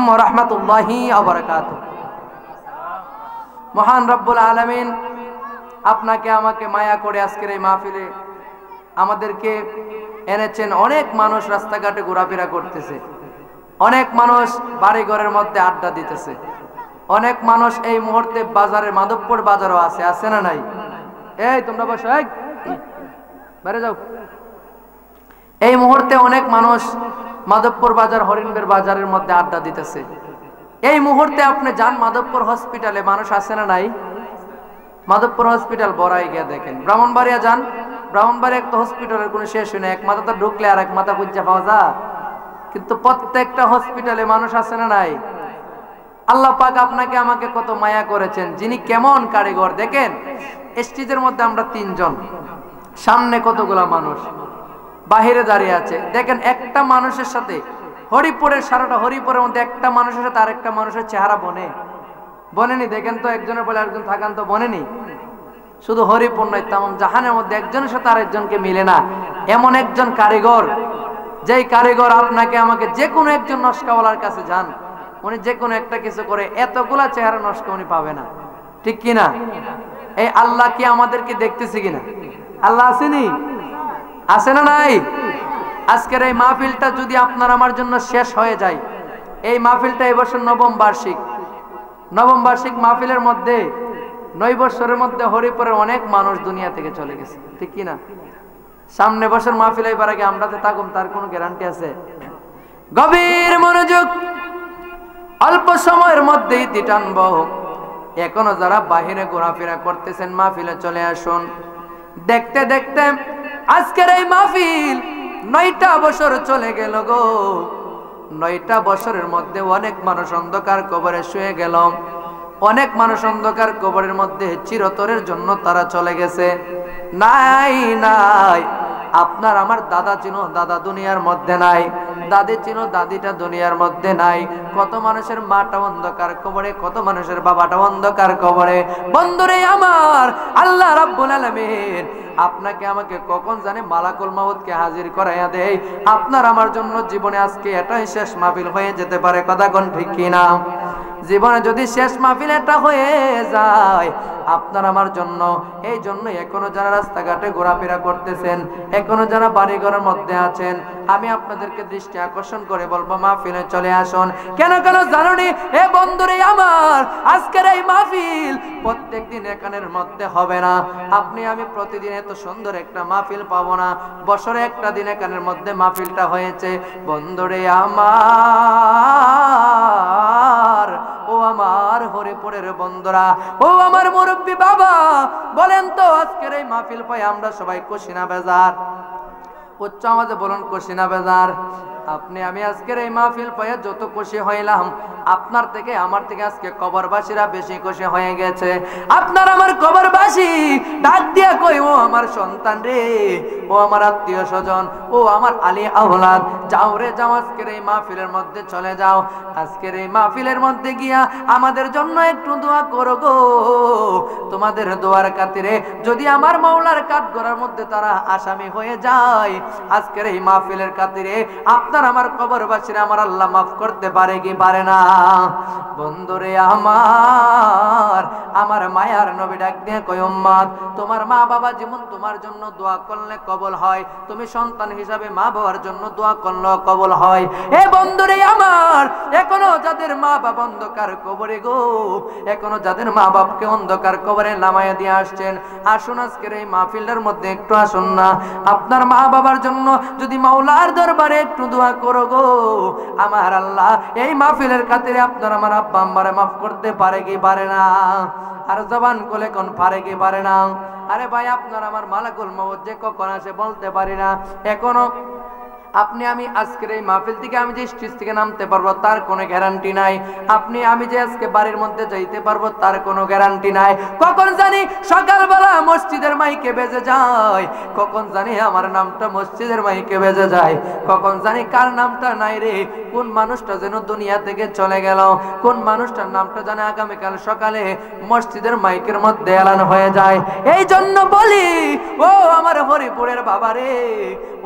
ওয়া রাহমাতুল্লাহি ওয়া বারাকাতুহু। মহান রব্বুল আলামিন আপনাকে আমাকে মায়া করে আজকের এই মাহফিলে আমাদেরকে এনেছেন। অনেক মানুষ রাস্তাঘাটে ঘোরাফেরা করতেছে, অনেক মানুষ বাড়ি ঘরের মধ্যে আড্ডা দিতেছে, অনেক মানুষ এই মুহূর্তে বাজারে, মাধবপুর বাজারও আছে না নাই? এই তোমরা বসো, এই বাইরে যাও। এই মুহূর্তে অনেক মানুষ মাধবপুর বাজার, হরিণবের বাজারের মধ্যে আড্ডা দিতেছে। এই মুহূর্তে আপনি যান মাধবপুর হসপিটালে, মানুষ আছে না নাই? মাধবপুর হসপিটাল বড়াই গিয়ে দেখেন। ব্রাহ্মণবাড়িয়া যান, ব্রাহ্মণবাড়িয়া একটা হসপিটালের কোনো শেষ হয় না, এক মাথাতে ঢুকলে আর এক মাথা খুঁজে পাওয়া যায়। কিন্তু প্রত্যেকটা হসপিটালে মানুষ আছে না নাই? আল্লাহ পাক আপনাকে আমাকে কত মায়া করেছেন। যিনি কেমন কারিগর দেখেন। স্টেজের মধ্যে আমরা তিনজন, সামনে কতগুলা মানুষ, বাহিরে দাঁড়িয়ে আছে। দেখেন একটা মানুষের সাথে, হরিপুরের সারাটা হরিপুরের মধ্যে একটা মানুষের সাথে আরেকটা মানুষের চেহারা বনেনি। দেখেন তো, একজনের বলে একজন থাকান তো বনেনি। শুধু হরিপুর নয়, তামাম জাহানের মধ্যে একজনের সাথে আরেকজনকে মিলে না। এমন একজন কারিগর, যেই কারিগর আপনাকে আমাকে, যে কোনো একজন নস্কাওয়ালার কাছে যান, উনি যে কোনো একটা কিছু করে এতগুলা চেহারা নষ্ট উনি পাবে না, ঠিক কিনা? এই আল্লাহ কি আমাদেরকে দেখতেছে কিনা? আল্লাহ আসেনি? আছে না নাই? আজকের এই মাহফিলটা যদি আপনার আমার জন্য শেষ হয়ে যায়, এই মাহফিলটা এবছর নবম বার্ষিক মাহফিলের মধ্যে 9 বছরের মধ্যে হরিপুরের অনেক মানুষ দুনিয়া থেকে চলে গেছে, ঠিক কিনা? সামনে বছর মাহফিল এবার আগে আমরাতে থাকুম, তার কোনো গ্যারান্টি আছে? গভীর মনোযোগ, অল্প সময়ের মধ্যেই টানব। এখনো যারা বাহিরে ঘোরাফেরা করতেছেন, মাহফিলে চলে আসুন। দেখতে দেখতে আজকের এই মাহফিল 9টা বছর চলে গেল গো। 9টা বছরের মধ্যে অনেক মানুষ অন্ধকার কবরে শুয়ে গেল, অনেক মানুষ অন্ধকার কবরের মধ্যে চিরতরের জন্য তারা চলে গেছে। নাই নাই, আপনার আমার দাদা চিনো, দাদা দুনিয়ার মধ্যে নাই। দাদি চিনো, দাদিটা দুনিয়ার মধ্যে নাই। কত মানুষের মাটা অন্ধকার কবরে, কত মানুষের বাবাটা অন্ধকার কবরে। বন্ধুরে আমার, আল্লাহ রাব্বুল আলামিন আপনাকে আমাকে কখন জানে মালাকুল মাউতকে হাজির করাইয়া দেয়। আপনার আমার জন্য জীবনে আজকে এটাই শেষ মাহফিল হয়ে যেতে পারে, কথা কোন ঠিক কিনা? জীবনে যদি শেষ মাহফিল এটা হয়ে যায় আপনার আমার জন্য, এই জন্য এখনো যারা রাস্তাঘাটে ঘোরাফেরা করতেছেন, এখনো যারা বাড়ি ঘরের মধ্যে আছেন, আমি আপনাদেরকে দৃষ্টি আকর্ষণ করে বলবো মাহফিলে চলে আসুন। কেন জানুনি এ বন্ধুরে আমার, আজকের এই মাহফিল প্রত্যেকদিন এখানের মধ্যে হবে না। আপনি আমি প্রতিদিন এত সুন্দর একটা মাহফিল পাবো না। বছরে একটা দিন এখানের মধ্যে মাহফিলটা হয়েছে। বন্ধুরে আমার, ও আমার হরিপুরের বন্ধুরা, ও আমার মুরব্বী বাবা, বলেন তো আজকের এই মাহফিল পাই আমরা সবাই খুশি না বেজার? উচ্চ আওয়াজে বলুন, খুশি না বেজার? আপনি আমি আজকের এই মাহফিল পাইয়া যত খুশি হইলাম, আপনার থেকে আমার থেকে আজকে কবরবাসীরা বেশি খুশি হয়ে গেছে। আপনার আমার কবরবাসী ডাক দিয়া কই, ও আমার সন্তান রে, ও আমার আত্মীয় স্বজন, ও আমার আলী আওলাদ, যাও রে যাও, আজকের এই মাহফিলের মধ্যে চলে যাও। আজকের এই মাহফিলের মধ্যে গিয়া আমাদের জন্য একটু দোয়া করো গো। তোমাদের দোয়ার খাতিরে যদি আমার মাওলার কাঠগড়ার মধ্যে তারা আসামি হয়ে যায়, আজকের এই মাহফিলের খাতিরে আপনার আমার কবরবাসীরা আমার আল্লাহ মাফ করতে পারে কি পারে না? বন্ধুরে আমার, আমার মায়ার নবী ডাক দিয়ে কই, উম্মত তোমার মা বাবা যেমন তোমার জন্য দোয়া করলে কবুল হয়, তুমি সন্তান হিসাবে মা বাবার জন্য দোয়া করলে কবুল হয়। এ বন্ধুরে আমার, এখনো যাদের মা বাবা অন্ধকার কবরে গো, এখনো যাদের মা বাপকে অন্ধকার কবরে নামাইয়া দিয়ে আসছেন, আসুন আজকের এই মাহফিলের মধ্যে একটু আসুন না। আপনার মা বাবার জন্য যদি মাওলার দরবারে একটু দোয়া করো গো, আমার আল্লাহ এই মাহফিলের খাতিরে আপনার আমার আব্বা আম্মারে মাফ করতে পারে কি পারে না? আর জবান কোলে কোন পারে কি পারে না? আরে ভাই, আপনার আমার মালাকুল মউত যে কখন আসে বলতে পারি না। এখনো আপনি আমি আজকের এই মাহফিল থেকে আমি যে স্টেজ থেকে নামতে পারবো তার কোনো গ্যারান্টি নাই। আপনি আমি যে আজকে বাড়ির মধ্যে যাইতে পারবো তার কোনো গ্যারান্টি নাই। কখন জানি সকালবেলা মসজিদের মাইকে বেজে যায়, কখন জানি আমার নামটা মসজিদের মাইকে বেজে যায়, কখন জানি কার নামটা নাই রে, কোন মানুষটা যেন দুনিয়া থেকে চলে গেল, কোন মানুষটার নামটা জানে আগামীকাল সকালে মসজিদের মাইকের মধ্যে এলান হয়ে যায়। এই জন্য বলি, ও আমার হরিপুরের বাবা রে,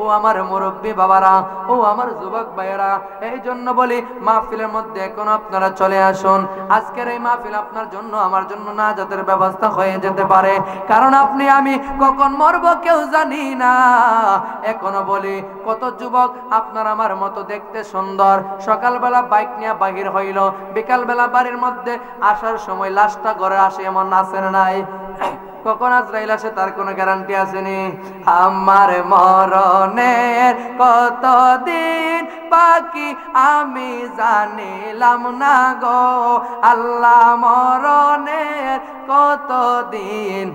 ও ও আমার মুরব্বী বাবারা, ও আমার যুবক ভাইয়েরা, এই জন্য বলি মাহফিলের মধ্যে এখন আপনারা চলে আসুন। আজকের এই মাহফিল আপনার জন্য আমার জন্য নাজাতের ব্যবস্থা হয়ে যেতে পারে, কারণ আপনি আমি কখন মরব কেউ জানি না। এখনো বলি কত যুবক আপনার আমার মতো দেখতে সুন্দর, সকালবেলা বাইক নিয়ে বাহির হইল, বিকালবেলা বাড়ির মধ্যে আসার সময় লাশটা ঘরে আসে, এমন আছে না নাই? কখন আজরাইল আসে তার কোনো গ্যারান্টি আসেনি। আমার মরণের কতদিন বাকি আমি জানিলাম না গো আল্লাহ, মরণের কতদিন,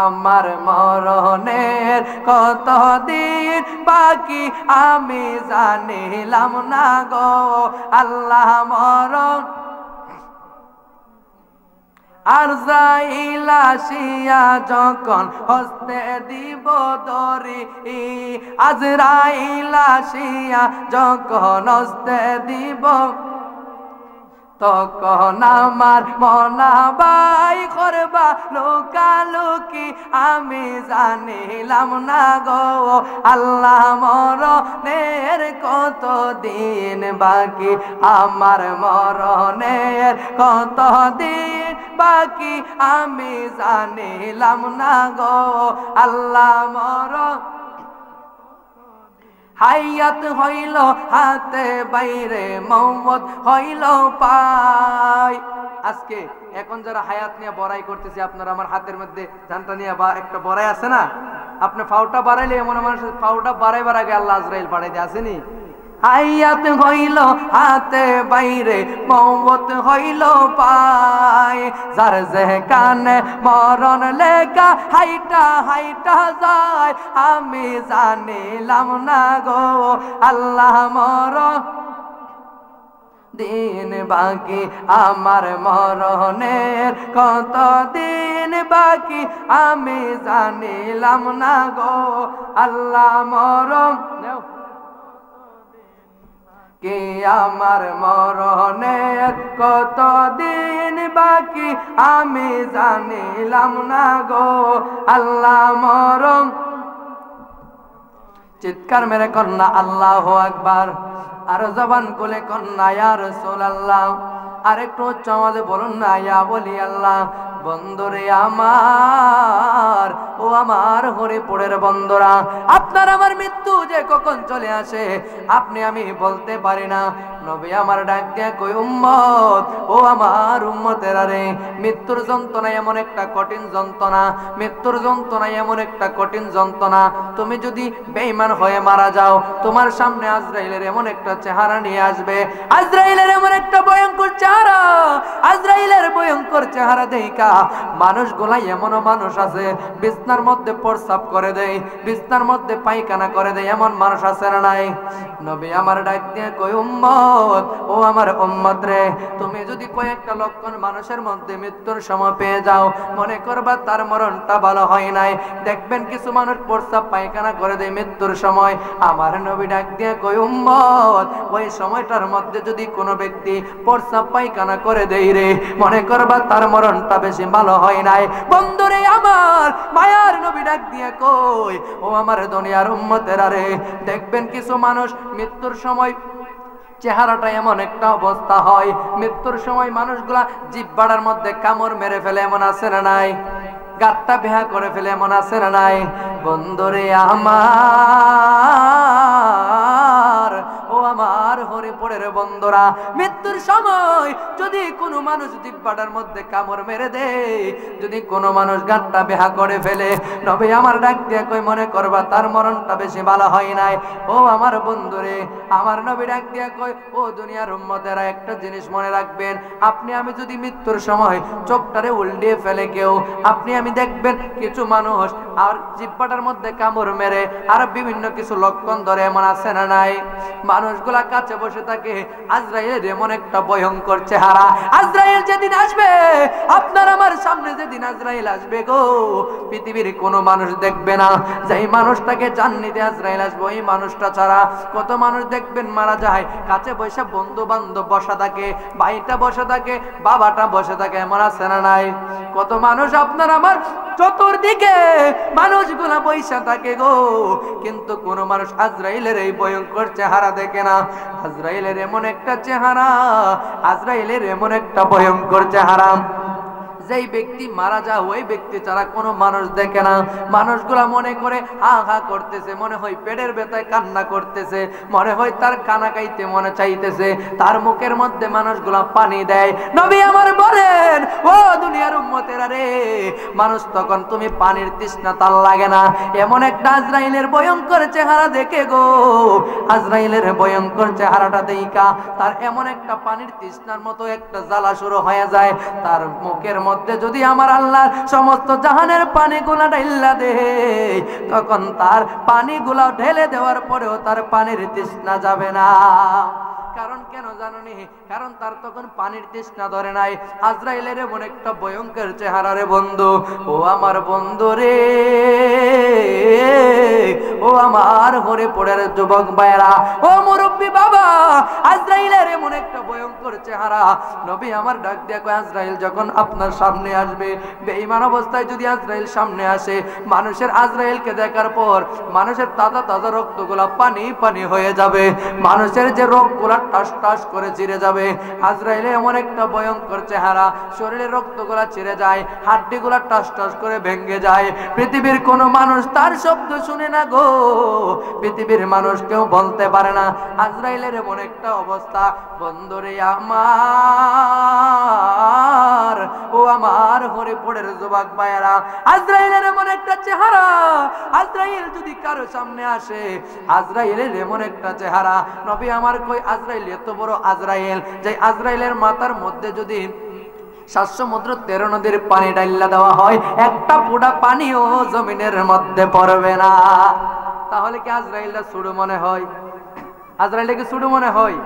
আমার মরণের কতদিন বাকি আমি জানিলাম না গো আল্লাহ, মরণ আজরাইল আসিয়া যখন হস্তে দিব দড়ি, আজরাইল আসিয়া যখন হস্তে দিব তখন আমার মনা বাই করবা লুকালুকি আমি জানিলাম না গো আল্লাহ, মরণের কতদিন বাকি, আমার মরণের কতদিন বাকি আমি জানিলাম না গো আল্লাহ, মরণ হায়াত হইল হাতে বাইরে মৌত হইল পাই। আজকে এখন যারা হায়াত নিয়ে বড়াই করতেছে, আপনারা আমার হাতের মধ্যে জানটা নিয়ে বা একটা বড়াই আছে না, আপনি ফাউটা বাড়াইলে এমন মানুষের ফাউটা বাড়াইবার আগে আল্লাহ আজরাইল বাড়াই দিয়ে আসেনি। হায়াত হইল হাতে বাইরে মৌত হইল পাই, যার যে কানে মরণ লেখা হাইটা হাইটা যায় আমি জানিলাম না গো আল্লাহ, মরণ দিন বাকি আমার মরণের কতদিন বাকি আমি জানিলাম না গো আল্লাহ, মরণ কি আমার মরণের কতদিন বাকি আমি জানিলাম না গো আল্লাহ, মরণ চিৎকার মেরে কন্যা আল্লাহু আকবার, আর জবান খুলে কন্যা ইয়া রাসূলুল্লাহ, আর একটু উচ্চ আওয়াজে বলুন না ইয়া ওলি আল্লাহ। বন্ধুরে আমার, ও আমার হরিপুরের বন্ধুরা, আপনার আমার মৃত্যু যে কখন চলে আসে আপনি আমি বলতে পারি না। নবী আমার ডাক দিয়ে কই উম্মত, ও আমার উম্মতেরা রে, মৃত্যুর যন্ত্রণা এমন একটা কঠিন যন্ত্রণা, মৃত্যুর যন্ত্রণা এমন একটা কঠিন যন্ত্রণা, তুমি যদি বেঈমান হয়ে মারা যাও তোমার সামনে আজরাইলের এমন একটা চেহারা নিয়ে আসবে, আজরাইলের এমন একটা ভয়ঙ্কর চেহারা, আজরাইলের ভয়ঙ্কর চেহারা দেখা মানুষগুলা এমনও মানুষ আছে বিছনার মধ্যে প্রস্রাব করে দেয়, বিছনার মধ্যে পায়খানা করে দেয়, এমন মানুষ আছে না নাই? নবী আমার ডাক দিয়ে কই উম্মত, ও আমার উম্মত রে, তুমি যদি কয়েকটা লক্ষণ মানুষের মধ্যে মৃত্যুর সময় পেয়ে যাও মনে করবা তার মরণটা ভালো হয় নাই। দেখবেন কিছু মানুষ প্রস্রাব পায়খানা করে দেয় মৃত্যুর সময়, আমার নবী ডাক দিয়ে কই উম্মত, ওই সময়টার মধ্যে যদি কোনো ব্যক্তি প্রস্রাব পায়খানা করে দেয় রে, মনে করবা তার মরণটা বেশি ভালো হয় নাই। বন্ধুরে আমার, মায়ার নবী ডাক দিয়ে কই ও আমার দুনিয়ার উম্মতেরা রে, দেখবেন কিছু মানুষ মৃত্যুর সময় চেহারাটা এমন একটা অবস্থা হয়, মৃত্যুর সময় মানুষগুলা জিহ্বার মধ্যে কামড় মেরে ফেলে, এমন আছে না নাই? গাট্টা বেহা করে ফেলে, এমন আছে না নাই? বন্ধুরে আমার, ও আমার হরিপুরের বন্ধুরা, মৃত্যুর সময় যদি কোনো মানুষ জিহ্বাটার মধ্যে কামড় মেরে দেয়, যদি কোনো মানুষ গাট্টা বেহা করে ফেলে, নবী আমার ডাক দিয়ে কই মনে করবা তার মরণটা বেশি ভালো হয় নাই। ও আমার বন্ধুরে, আমার নবী ডাক দিয়ে কই ও দুনিয়ার উম্মতেরা, একটা জিনিস মনে রাখবেন, আপনি আমি যদি মৃত্যুর সময় চোখটারে উল্টিয়ে ফেলে কেউ, আপনি আমি দেখবেন কিছু মানুষ আর জিহ্বাটার মধ্যে কামড় মেরে আর বিভিন্ন কিছু লক্ষণ ধরে, এমন আছে না নাই? মানুষগুলা কাছে বসে থাকে, আজরাইলের এমন একটা একটা ভয়ঙ্কর চেহারা। আজরাইল যেদিন আসবে, আপনার আমার সামনে যেদিন আজরাইল আসবে গো, পৃথিবীর কোনো মানুষ দেখবে না। যেই মানুষটাকে জান্নাতে আজরাইল আসবে, ওই মানুষটা ছাড়া কত মানুষ দেখবেন মারা যায়, কাছে বসে বন্ধু বান্ধব বসা থাকে, ভাইটা বসে থাকে, বাবাটা বসে থাকে, এমন আছে না নাই? কত মানুষ আপনার আমার চতুর্দিকে মানুষগুলা বৈশা থাকে গো, কিন্তু কোন মানুষ আজরাইলের এই ভয়ঙ্কর চেহারা দেখে না। আজরাইলের এমন একটা চেহারা, আজরাইলের এমন একটা ভয়ঙ্কর চেহারা, যেই ব্যক্তি মারা যায় ওই ব্যক্তি ছাড়া কোনো মানুষ দেখে না। মানুষগুলা মনে করে হা হা করতেছে, মনে হয় পেটের ব্যথায় কান্না করতেছে, মনে হয় তার কানা খাইতে মনে চাইতেছে, তার মুখের মধ্যে মানুষগুলা পানি দেয়। নবী আমার বলেন, ও দুনিয়ার উম্মতেরা রে, মানুষ তখন তুমি পানির তৃষ্ণা তার লাগে না। এমন একটা আজরাইলের ভয়ঙ্কর চেহারা দেখে গো, আজরাইলের ভয়ঙ্কর চেহারাটা দেইকা তার এমন একটা পানির তৃষ্ণার মতো একটা জ্বালা শুরু হয়ে যায়। তার মুখের মধ্যে যদি আমার আল্লাহ সমস্ত জাহানের পানিগুলা ঢেলে দেয়, তখন তার পানিগুলা ঢেলে দেওয়ার পরেও তার পানির তৃষ্ণা যাবে না। কারণ কেন জানোনি? কারণ তার তখন পানির তৃষ্ণা ধরে নাই। আজরাইলের এমন একটা ভয়ঙ্কর চেহারা রে বন্ধু, ও আমার বন্ধু রে, ও আমার হরিপুরের যুবক ভাইরা, ও মুরব্বী বাবা, আজরাইলের এমন একটা ভয়ঙ্কর চেহারা। নবী আমার ডাক দিয়া কয়, আজরাইল যখন আপনার সামনে আসবে, বেঈমান অবস্থায় যদি আজরাইল সামনে আসে, মানুষের আজরাইলকে দেখার পর মানুষের তাজা তাজা রক্তগুলা পানি পানি হয়ে যাবে, মানুষের যে রক্তগুলা টাস টাস করে চিরে যাবে। আজরাইলে এমন একটা ভয়ঙ্কর চেহারা, শরীরের রক্তগুলা চিরে যায়, হাড্ডিগুলা টাস টাস করে ভেঙে যায়। পৃথিবীর কোনো মানুষ তার শব্দ শুনে না গো, পৃথিবীর মানুষ কেউ বলতে পারে না। আজরাইলের এমন একটা অবস্থা। বন্ধুরে আমার, ও আমার হরিপুরের যুবক ভাইয়েরা, আজরাইলের এমন একটা চেহারা। আজরাইল যদি কারো সামনে আসে, আজরাইলের এমন একটা চেহারা। নবী আমার কই, আজরাইল এত বড় আজরাইল, যে আজরাইলের মাথার মধ্যে যদি 7 সমুদ্র 13 নদীর পানি ডাইল্লা দেওয়া হয়, একটা ফোঁটা পানিও জমিনের মধ্যে পড়বে না। তাহলে কি আজরাইলটা ছোট মনে হয়? আজরাইলটা কি ছোট মনে হয়?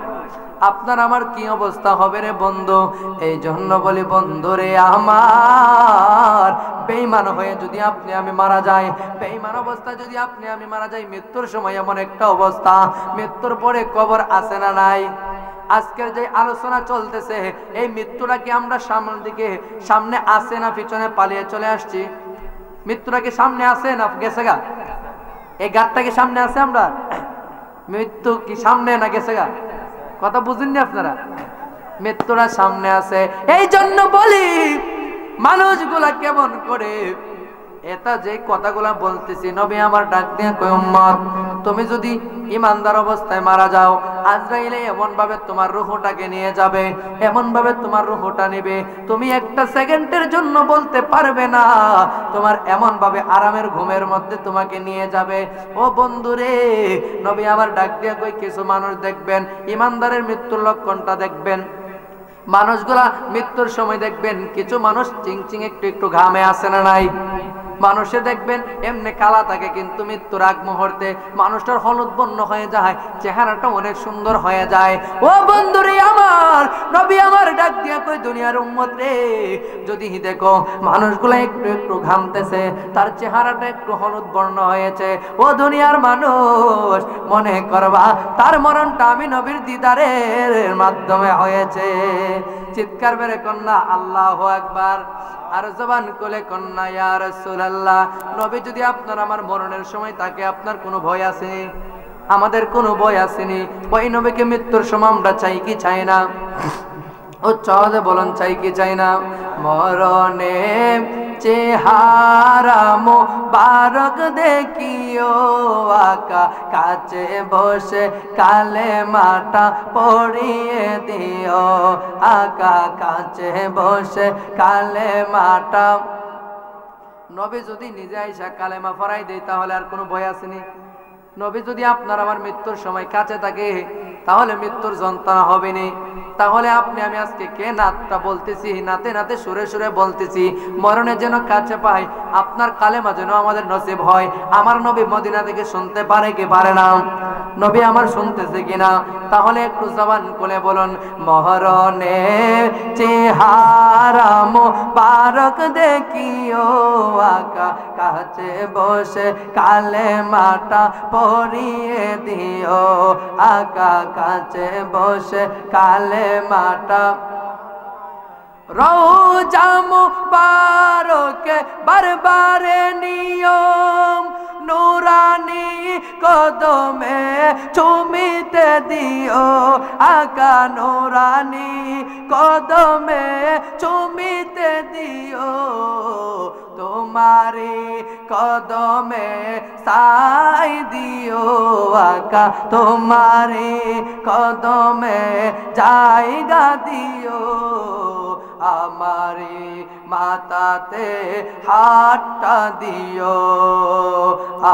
আপনার আমার কি অবস্থা হবে রে বন্ধু? এই জন্য বলি বন্ধু রে আমার, বেঈমান হয়ে যদি আপনি আমি মারা যাই, বেঈমান অবস্থায় যদি আপনি আমি মারা যাই, মৃত্যুর সময় এমন একটা অবস্থা, মৃত্যুর পরে কবর আছে না নাই? আজকের যে আলোচনা চলতেছে, এই মৃত্যুটা কি আমরা সামনের দিকে, সামনে আসে না পিছনে পালিয়ে চলে আসছি? মৃত্যুটা কি সামনে আসে না গেছে গা? এই গাড়টা কি সামনে আছে? আমরা মৃত্যু কি সামনে না গেছে গা? কথা বুঝেননি আপনারা? মৃত্যুরা সামনে আছে। এই জন্য বলি মানুষগুলা কেমন করে এটা যে কথাগুলা বলতেছি, নবী আমার ডাক দিয়ে কই, উম্মত তুমি যদি ইমানদার অবস্থায় মারা যাও, আজরাইলে এমন ভাবে তোমার রূহটাকে নিয়ে যাবে, এমন ভাবে তোমার রূহটা নেবে, তুমি একটা সেকেন্ডের জন্য বলতে পারবে না। তোমার এমন ভাবে আরামের ঘুমের মধ্যে তোমাকে নিয়ে যাবে। ও বন্ধুরে, নবী আমার ডাক দিয়ে কই, কিছু মানুষ দেখবেন, ইমানদারের মৃত্যুর লক্ষণটা দেখবেন। মানুষগুলা মৃত্যুর সময় দেখবেন কিছু মানুষ চিংচিং একটু একটু ঘামে আসে না নাই? মানুষে দেখবেন এমনি কালা থাকে, কিন্তু মৃত্যুর আগ মুহূর্তে মানুষটার হলুদ বর্ণ হয়ে যায়, চেহারাটা অনেক সুন্দর হয়ে যায়। ও বন্ধুরে আমার, নবী আমার ডাক দিয়া কই, দুনিয়ার উম্মত রে, যদি দেখো মানুষগুলা একটু একটু ঘামতেছে, তার চেহারাটা একটু হলুদ বর্ণ হয়েছে, ও দুনিয়ার মানুষ মনে করবা তার মরণটা আমি নবীর দিদারের মাধ্যমে হয়েছে। চিৎকার বেড়ে কন্যা আল্লাহু আকবার, আর জবান কোলে কন্যা ইয়া রাসূলুল্লাহ। নবী যদি আপনার আমার মরণের সময় তাকে, আপনার কোনো ভয় আসেনি? আমাদের কোনো ভয় আসেনি? ওই নবীকে মৃত্যুর সময় আমরা চাই কি চাই না? ও চলে বলুন, চাই কি চাই না? মরণে চেহারা মোবারক দেখিও আকা, কাছে বসে কালেমাটা পড়িয়ে দিও আকা, কাছে বসে কালেমাটা। নবী যদি নিজে আইসা কালেমা পড়াই দেয়, তাহলে আর কোনো ভয় আসেনি? নবী যদি আপনার আমার মৃত্যুর সময় কাছে থাকে, তাহলে মৃত্যুর যন্ত্রণা হবে না। তাহলে আপনি আমি আজকে কে নাতটা বলতেছি, নাতে নাতে সুরে সুরে বলতেছি, মরণে যেন কাছে পাই, আপনার কালেমা যেন আমাদের নসিব হয়। আমার নবী মদিনা থেকে শুনতে পারে কি পারে না? নবী আমার শুনতেছে কিনা? তাহলে একটু জবান খুলে বলুন, মরণে চেহারা মোবারক দেখিও আকা কাছে বসে কালেমাটা পড়িয়ে দিও, আকা কাছে বসে কালেমাটা। রওজা মুবারকে বারবারে নিয়ম নুরানি কদমে চুমিতে দিও, আকা নুরানি কদমে চুমিতে দিও, তোমারি কদমে সাই দিও, আকা তোমারি কদমে জায়গা দিও, আমারি মাতাতে হাতটা দিও,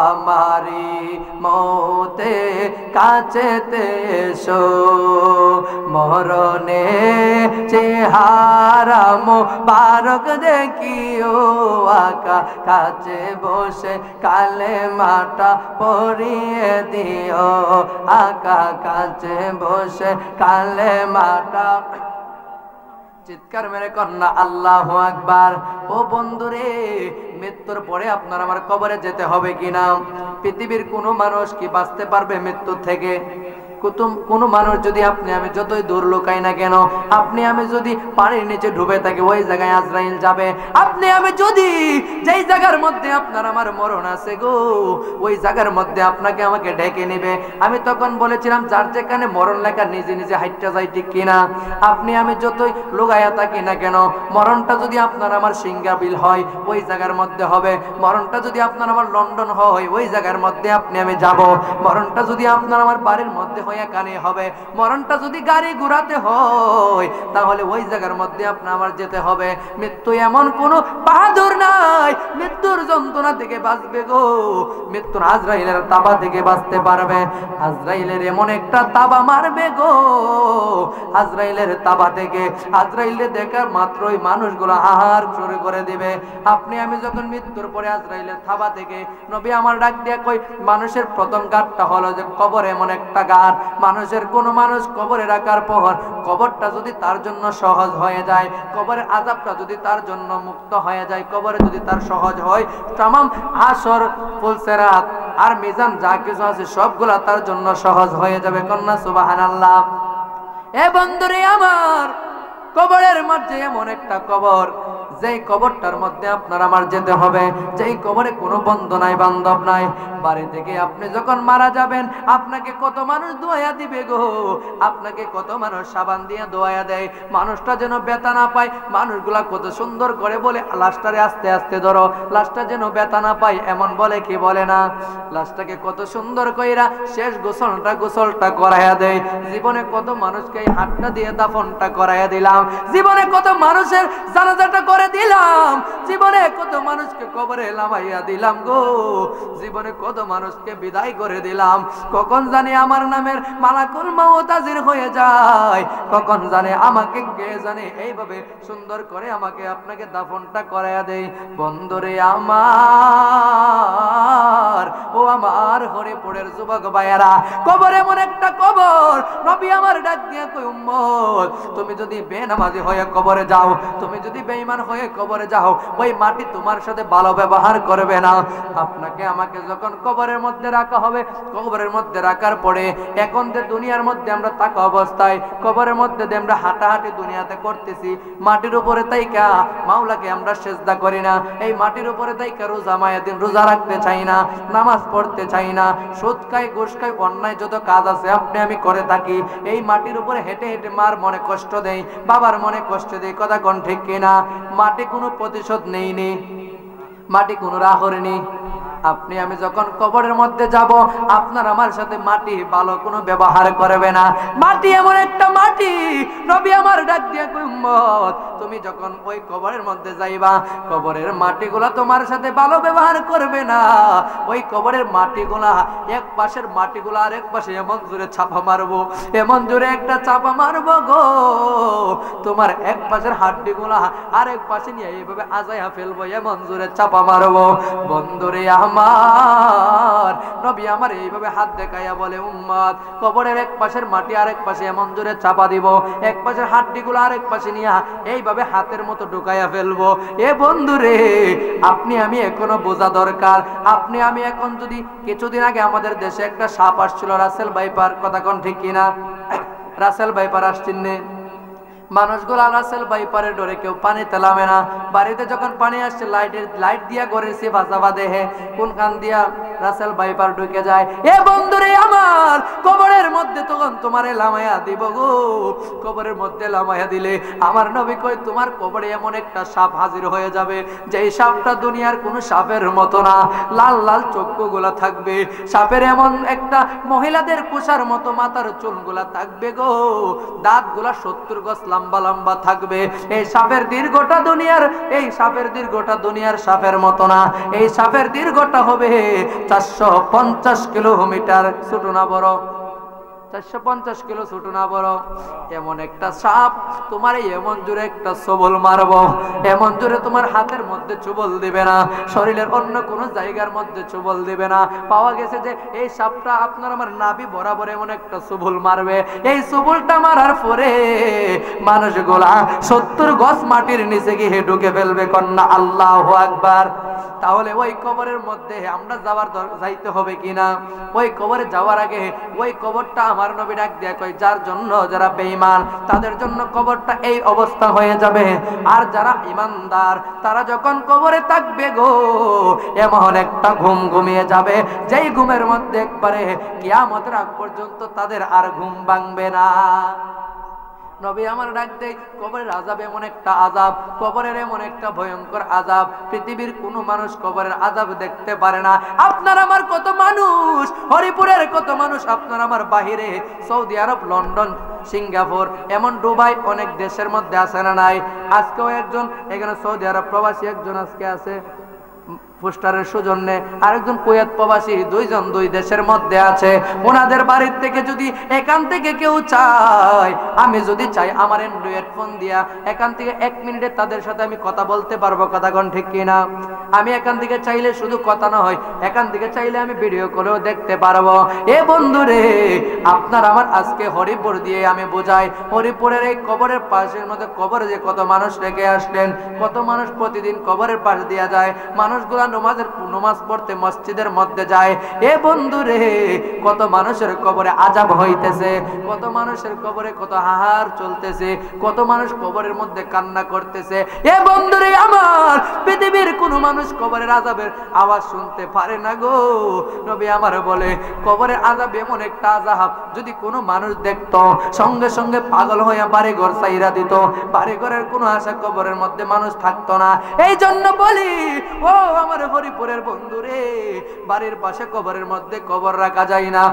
আমারি মৌতে কাছেতে এসো, মরণে চেহারা মোবারক দেখিও আকা কাছে বসে কালেমাটা পড়িয়ে দিও, আকা কাছে বসে কালেমাটা। চিৎকার মেরে কন্যা আল্লাহু আকবার। ও বন্ধুরে, মৃত্যুর পরে আপনার আমার কবরে যেতে হবে কিনা? পৃথিবীর কোনো মানুষ কি বাঁচতে পারবে মৃত্যু থেকে? কোন মানুষ যদি আপনি আমি যতই দূর লুকাই না কেন, আপনি আমি যদি পানির নিচে ডুবে থাকি, ওই জায়গায় আজরাইল যাবে। আপনি আমি যদি যেই জায়গার মধ্যে আপনার আমার মরণ আছে গো, ওই জায়গার মধ্যে আপনাকে আমাকে ডেকে নেবে। আমি তখন বলেছিলাম, যার যেখানে মরণ লেখা নিজে নিজে হাইটটা যায়, ঠিক কিনা? আপনি আমি যতই লুকাইয়া থাকি না কেন, মরণটা যদি আপনার আমার সিঙ্গাবিল হয়, ওই জায়গার মধ্যে হবে। মরণটা যদি আপনার আমার লন্ডন হয়, ওই জায়গার মধ্যে আপনি আমি যাব। মরণটা যদি আপনার আমার বাড়ির মধ্যে কানে হবে, মরণটা যদি গাড়ি ঘোড়াতে হয়, তাহলে ওই জায়গার মধ্যে আপনার আমার যেতে হবে। মৃত্যু এমন কোন বাহাদুর নাই মৃত্যুর যন্ত্রণা থেকে বাঁচবে গো, মৃত্যুর আজরাইলের তাবা থেকে বাঁচতে পারবে। আজরাইলের এমন একটা তাবা মারবে গো, আজরাইলের তাবা থেকে আজরাইলে দেখার মাত্রই মানুষগুলো হাহার শুরু করে দিবে। আপনি আমি যখন মৃত্যুর পরে আজরাইলের তাবা থেকে, নবী আমার ডাক দিয়ে কই, মানুষের প্রথম ঘাটটা হলো যে কবর এমন একটা ঘাট, মানুষের কোন মানুষ কবরে রাখার পর কবরটা যদি তার জন্য সহজ হয়ে যায়, কবরের আযাবটা যদি তার জন্য মুক্ত হয়ে যায়, কবরে যদি তার সহজ হয়, তামাম হাসর ফুলসেরাত আর মিজান যা কিছু আছে সবগুলা তার জন্য সহজ হয়ে যাবে। কন্যা সুবহানাল্লাহ। এ বন্ধুরে আমার, কবরের মধ্যে এমন একটা কবর, যেই কবরটার মধ্যে আপনার আমার যেতে হবে, যেই কবরে কোনো বন্ধু নাই, বান্ধব নাই। বাড়ি থেকে আপনি যখন মারা যাবেন, আপনাকে কত মানুষ দোয়া দিবে গো, আপনাকে কত মানুষ সাবান দিয়ে দোয়া দেয়, মানুষটা যেন ব্যথা না পায়। মানুষগুলা কত সুন্দর করে বলে, লাশটারে আস্তে আস্তে ধরো, লাশটা যেন ব্যথা না পায়, এমন বলে কি বলে না? লাশটাকে কত সুন্দর কইরা শেষ গোসলটা করাইয়া দেয়। জীবনে কত মানুষকে এই হাতটা দিয়ে দাফনটা করাইয়া দিলাম, জীবনে কত মানুষের জানাজাটা করে দিলাম, জীবনে কত মানুষকে কবরে নামাইয়া দিলাম গো, জীবনে কত মানুষকে বিদায় করে দিলাম। কখন জানি আমার নামের মালাকুল মউত হাজির হয়ে যায়, কখন জানে আমাকে কে জানে এইভাবে সুন্দর করে আমাকে আপনাকে দাফনটা করাইয়া দেয়। বন্ধুরে আমার, ও আমার হরিপুরের যুবক ভাইয়েরা, কবর এমন একটা কবর, নবী আমার ডাক দিয়ে কই, উম্মত তুমি যদি বেনামাজি হয়ে কবরে যাও, তুমি যদি বেঈমান হয়ে কবরে যাও, ওই মাটি তোমার সাথে ভালো ব্যবহার করবে না। আপনাকে আমাকে যখন কবরের মধ্যে রাখা হবে, কবরের মধ্যে রাখার পরে এখন যে দুনিয়ার মধ্যে আমরা থাকা অবস্থায় কবরের মধ্যে যে আমরা হাঁটাহাঁটি দুনিয়াতে করতেছি, মাটির উপরে তাইকা মাওলাকে আমরা সেজদা করি না, এই মাটির উপরে তাইকা রোজা মায়াদিন রোজা রাখতে চাই না, নামাজ পড়তে চাই না, সুদ খাই, ঘুষ খাই, অন্যায় যত কাজ আছে আপনি আমি করে থাকি, এই মাটির উপরে হেঁটে হেঁটে মার মনে কষ্ট দেই, বাবার মনে কষ্ট দেই। কথা কোন ঠিক কিনা? মাটি কোনো প্রতিশোধ নেইনি, মাটি কোনো রাহ করেনি। আপনি আমি যখন কবরের মধ্যে যাব, আপনার আমার সাথে মাটি ভালো কোনো ব্যবহার করবে না। মাটি এমন একটা মাটি, নবী আমার ডাক দিয়ে কই, উম্মত তুমি যখন ওই কবরের মধ্যে যাইবা, কবরের মাটিগুলা তোমার সাথে ভালো ব্যবহার করবে না। ওই কবরের মাটিগুলা, এক পাশের মাটিগুলা আর এক পাশে এমন জোরে চাপা মারবো, এমন জোরে একটা চাপা মারবো গো, তোমার এক পাশের হাড্ডিগুলা আর এক পাশে নিয়ে এইভাবে আজাইয়া ফেলবো, এমন জোরে চাপা মারবো। বন্ধুরে আমার নবী আমার এইভাবে হাত দেখাইয়া বলে উম্মত কবরের এক পাশের মাটি আরেক পাশে এমন জোরে চাপা দিব, এক পাশের হাড্ডিগুলো আরেক পাশে নিয়ে এইভাবে হাতের মতো ঢুকাইয়া ফেলবো। এ বন্ধুরে আপনি আমি এখনো বোঝা দরকার। আপনি আমি এখন যদি কিছুদিন আগে আমাদের দেশে একটা সাপ আসছিল রাসেল ভাইপার, কথা কোন ঠিক কিনা? রাসেল ভাইপার আসছিলেন মানুষগুলা রাসেল ভাইপারের ডরে কেউ পানিতে নামে না। বাড়িতে যখন পানি আসছে লাইট দিয়া ঘরের সে ভাসাবা দেহে কোন কান দিয়া রাসেল ভাইপার ঢুকে যায়। এ বন্ধুরে আমার কবরের মধ্যে তখন তোমারে লামাইয়া দিব গো। কবরের মধ্যে লামাইয়া দিলে আমার নবী কই তোমার কবরে এমন একটা সাপ হাজির হয়ে যাবে যেই সাপটা দুনিয়ার কোনো সাপের মতো না, লাল লাল চক্ষুগুলা থাকবে, সাপের এমন একটা মহিলাদের কুষার মতো মাথার চুলগুলা থাকবে গো, দাঁতগুলা 70 গজ লম্বা লম্বা থাকবে। এই সাপের দীর্ঘটা দুনিয়ার সাপের মতো না, এই সাপের দীর্ঘটা হবে 450 কিলোমিটার, ছোট না বড়? 450 কিলো ছোট না বড়? এমন একটা সাপ তোমার এমন জোরে একটা সবল মারবো, এমন জোরে তোমার হাতের মধ্যে চুবল দিবে না, শরীরের অন্য কোনো জায়গার মধ্যে চুবল দিবে না। পাওয়া গেছে যে এই সাপটা আপনার আমার নাভি বরাবর এমন একটা চুবল মারবে, এই চুবলটা মারার পরে মানুষগুলা 70 গজ মাটির নিচে গিয়ে ঢুকে ফেলবে। কন্যা আল্লাহু আকবার। তাহলে ওই কবরের মধ্যে আমরা যাইতে হবে কিনা? ওই কবরে যাওয়ার আগে ওই কবরটা আমার নবী ডাক দিয়া কই যার জন্য যারা বেঈমান তাদের জন্য কবরটা এই অবস্থা হয়ে যাবে, আর যারা ঈমানদার তারা যখন কবরে থাকবে গো এমন একটা ঘুম ঘুমিয়ে যাবে যেই ঘুমের মধ্যে একবারে কিয়ামতের আগ পর্যন্ত তাদের আর ঘুম ভাঙবে না। নবী আমার ডাক দেয় কবরের আযাব এমন একটা আযাব, কবরের এমন একটা ভয়ঙ্কর আযাব পৃথিবীর কোনো মানুষ কবরের আযাব দেখতে পারে না। আপনার আমার কত মানুষ, হরিপুরের কত মানুষ আপনার আমার বাহিরে, সৌদি আরব, লন্ডন, সিঙ্গাপুর, এমন দুবাই অনেক দেশের মধ্যে আছে না নাই? আজকেও একজন এখানে সৌদি আরব প্রবাসী একজন আজকে আছে পোস্টারের সৌজন্যে, আরেকজন কুয়েত প্রবাসী, দুইজন দুই দেশের মধ্যে আছে। ওনাদের বাড়ির থেকে যদি এখান থেকে কেউ চায়, আমি যদি চাই আমার অ্যান্ড্রয়েড ফোন দিয়া এখান থেকে 1 মিনিটে তাদের সাথে আমি কথা বলতে পারবো, কথা কোন ঠিক কিনা? আমি এখান থেকে চাইলে শুধু কথা না হয়, এখান থেকে চাইলে আমি ভিডিও করেও দেখতে পারবো। এ বন্ধুরে আপনার আমার আজকে হরিপুর দিয়ে আমি বোঝাই, হরিপুরের এই কবরের পাশের মধ্যে কবরে যে কত মানুষ রেখে আসলেন, কত মানুষ প্রতিদিন কবরের পাশ দিয়ে যায়, মানুষগুলা নামাজ পড়তে মসজিদের মধ্যে যায়। এ বন্ধুরে কত মানুষের কবরে আযাব হইতেছে, কত মানুষের কবরে কত হাহার চলতেছে, কত মানুষ কবরের মধ্যে কান্না করতেছে। এ বন্ধুরে আমার পৃথিবীর কোনো মানুষ কবরের আযাবের আওয়াজ শুনতে পারে না গো। নবী আমার বলে কবরের আযাব এমন একটা আযাব যদি কোনো মানুষ দেখতো সঙ্গে সঙ্গে পাগল হইয়া বাড়ি ঘর ছাইরা দিত, বাড়ি ঘরের কোনো আশা কবরের মধ্যে মানুষ থাকতো না। এই জন্য বলি ও আমার হরিপুরের বন্ধুরে, বাড়ির পাশে কবরের মধ্যে কবর রাখা যায় না।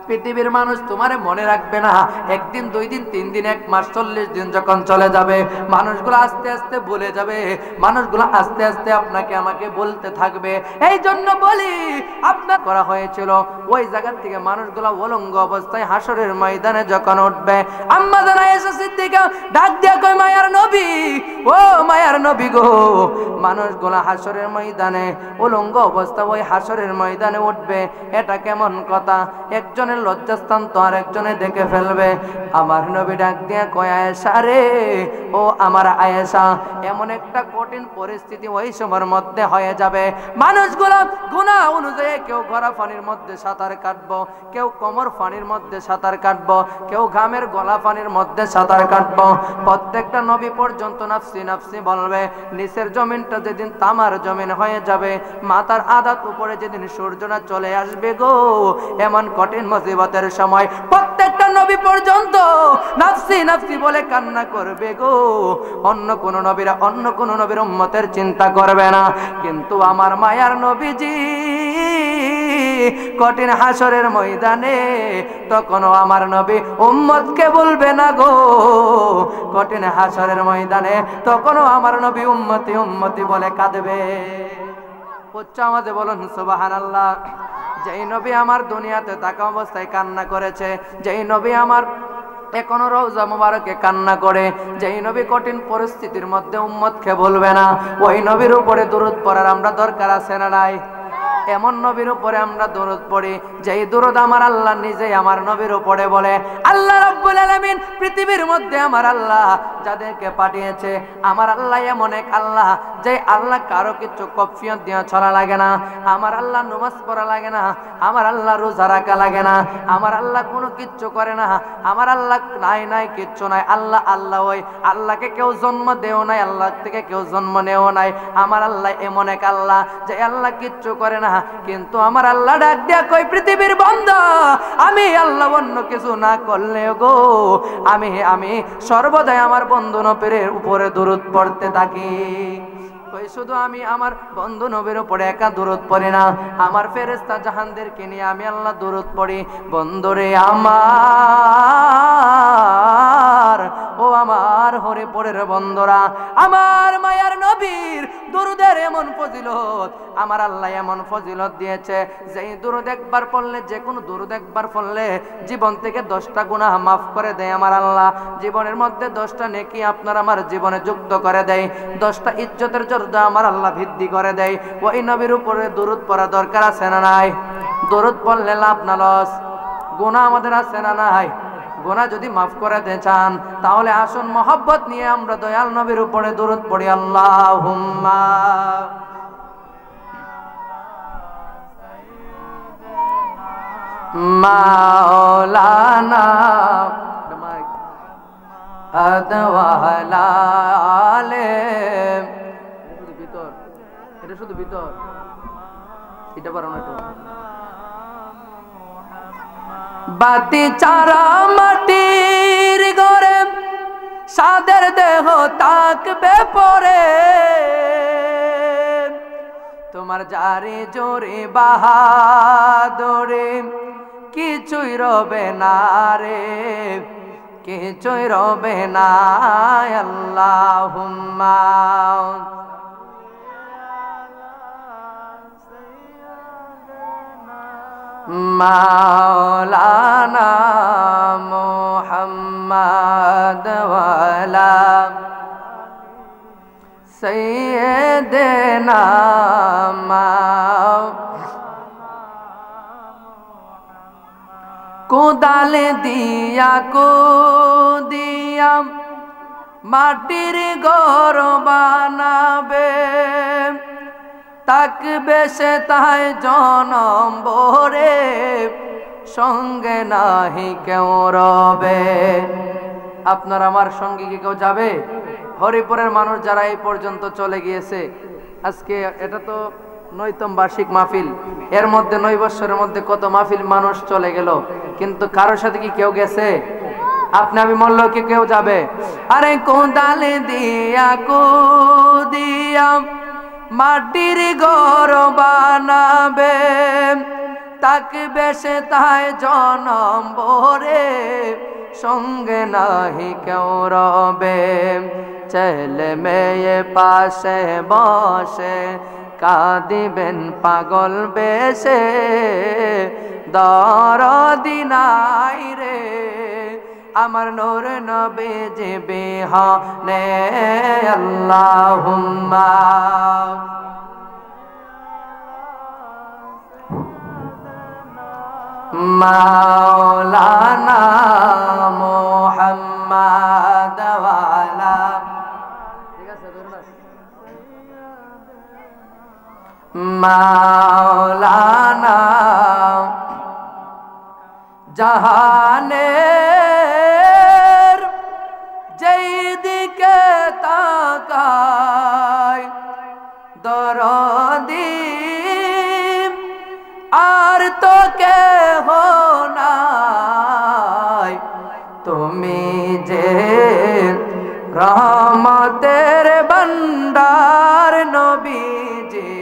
পৃথিবীর মানুষ তোমারে মনে রাখবে না, 1 দিন 2 দিন 3 দিন 1 মাস 40 দিন যখন চলে যাবে মানুষগুলো আস্তে আস্তে ভুলে যাবে, মানুষগুলো আস্তে আস্তে আপনাকে আমাকে বলতে থাকবে। এই জন্য বলি আপনার করা হয়েছিল ওই জায়গা থেকে মানুষগুলো উলঙ্গ অবস্থায় হাসরের ময়দানে যখন উঠবে, আম্মা জান আয়েশা সিদ্দিকা ডাক দিয়া কয় মায়ার নবী, ও মায়ার নবী গো, মানুষগুলো হাসরের ময়দানে উলঙ্গ অবস্থা ওই হাসরের ময়দানে উঠবে, এটা কেমন কথা? একজনের লজ্জাস্থান তো আর একজনে দেখে ফেলবে। আমার নবী ডাক দিয়া কয় আয়েশা রে, ও আমার আয়েশা, এমন একটা কঠিন পরিস্থিতি ওই সময়ের মধ্যে হয়ে যাবে, মানুষগুলো গুনাহ অনুযায়ী কেউ গড়া পানির মধ্যে সাঁতার কাটবো, কেউ কোমর পানির মধ্যে সাঁতার কাটবো, কেউ ঘামের গলা পানির মধ্যে সাঁতার কাটবো। প্রত্যেকটা নবী পর্যন্ত নাফসি নাফসি বলবে। নিচের জমিনটা যেদিন তামার জমিন হয়ে যাবে, মাথার আধাত উপরে যেদিন সূর্যটা চলে আসবে গো, এমন কঠিন মুসিবতের সময় প্রত্যেকটা নবী পর্যন্ত নাফসি নাফসি বলে কান্না করবে গো। অন্য কোন নবীরা অন্য কোন নবীর উম্মতের চিন্তা করবে না, কিন্তু আমার মায়ার নবীজি কঠিন হাসরের ময়দানে তখনও আমার নবী উম্মতকে বলবে না গো। কঠিন হাসরের ময়দানে তখনও আমার নবী উম্মতি উম্মতি বলে কাঁদবে। উচ্চ আওয়াজে বলুন সুবহানাল্লাহ। যেই নবী আমার দুনিয়াতে থাকা অবস্থায় কান্না করেছে, যেই নবী আমার এখনো রওজা মুবারকে কান্না করে, যেই নবী কঠিন পরিস্থিতির মধ্যে উম্মতকে বলবে না, ওই নবীর উপরে দুরূদ পড়ার আমরা দরকার আছে না নাই? এমন নবীর উপরে আমরা দরুদ পড়ি যেই দরুদ আমার আল্লাহ নিজেই আমার নবীর উপরে বলে, আল্লাহ রাব্বুল আলামিন পৃথিবীর মধ্যে আমার আল্লাহ যাদেরকে পাঠিয়েছে, আমার আল্লাহ এমন এক আল্লাহ যে আল্লাহ কারো কিছু কফিয়ত দিয়ে চলা লাগে না, আমার আল্লাহ নামাজ পড়া লাগে না, আমার আল্লাহ রোজা রাখা লাগে না, আমার আল্লাহ কোনো কিচ্ছু করে না, আমার আল্লাহ নাই কিচ্ছু নাই। আল্লাহ আল্লাহ, ওই আল্লাহকে কেউ জন্ম দেও নাই, আল্লাহ থেকে কেউ জন্ম নেও নাই। আমার আল্লাহ এমন এক আল্লাহ যে আল্লাহ কিচ্ছু করে না, কিন্তু আমার আল্লাহ ডাক দিয়া কই, পৃথিবীর বান্দা আমি আল্লাহ অন্য কিছু না করলে গো আমি সর্বদাই আমার বন্ধু নবীর উপরে দরুদ পড়তে থাকি। ওই শুধু আমি আমার বন্ধু নবীর উপরে একা দরুদ পড়ি না, আমার ফেরেশতা জাহানদেরকে নিয়ে আমি আল্লাহ দরুদ পড়ি। বন্ধুরে আমার, ও আমার হরিপুরের বন্ধুরা, আমার মায়ার নবীর দরুদের এমন ফজিলত আমার আল্লাহ এমন ফজিলত দিয়েছে, যেই দরুদ একবার পড়লে, যে কোনো দরুদ একবার পড়লে জীবন থেকে 10টা গুনাহ মাফ করে দেয় আমার আল্লাহ। জীবনের মধ্যে 10টা নেকি আপনার আমার জীবনে যুক্ত করে দেয়, 10টা ইজ্জতের জর্দা আমার আল্লাহ বৃদ্ধি করে দেয়। ওই নবীর উপরে দরুদ পড়া দরকার আছে না নাই? দরুদ পড়লে লাভ না লস? গুনাহ আমাদের আছে না নাই? গুনাহ যদি মাফ করে দিতে চান তাহলে আসুন মহব্বত নিয়ে আমরা দয়াল নবীর উপরে দরুদ পড়ি। আল্লাহুম্মা মাওলানা আদওয়ালালে, এটা শুধু ভিতর, এটা পারো না। বাতি চারা মাটির ঘরে সাদের দেহ তাকবে পরে, তোমার জারি জোরে বাহাদুরে কিছুই রবে না রে, কিছুই রবে না। আল্লাহুম্মা মাওলানা মুহাম্মদ ওয়ালা সাইয়্যিদিনা কোদাল দিয়া কুদিয়া মাটির ঘর বানাবে, তাকবে সে তাই জনম ভরে, সঙ্গে নাহি কেউ রবে। আপনার আমার সঙ্গে কি কেউ যাবে? হরিপুরের মানুষ যারা এই পর্যন্ত চলে গিয়েছে, আজকে এটা তো 9তম বার্ষিক মাহফিল, এর মধ্যে 9 বছরের মধ্যে কত মাহফিল মানুষ চলে গেল, কিন্তু কারোর সাথে কি কেউ গেছে? আপনি আমি মরল কি কেউ যাবে? আরে কোদাল দিয়া কুদিয়া মাটির ঘর বানাবে, তাকবে সে তাই জনম ভরে, সঙ্গে নাহি কেউ রবে। ছেলে মেয়ে পাশে বসে কাঁদিবেন পাগল বেশে, দরদি নাই রে আমার নূর নবীজি বিহনে। আল্লাহুম্মা মাওলানা মুহাম্মদ ওয়ালা, ঠিক আছে মাওলানা জাহানের যেই দিকে তাকায় দরদি আর তো কেহ নাই, তুমি যে রহমতের ভান্ডার নবীজি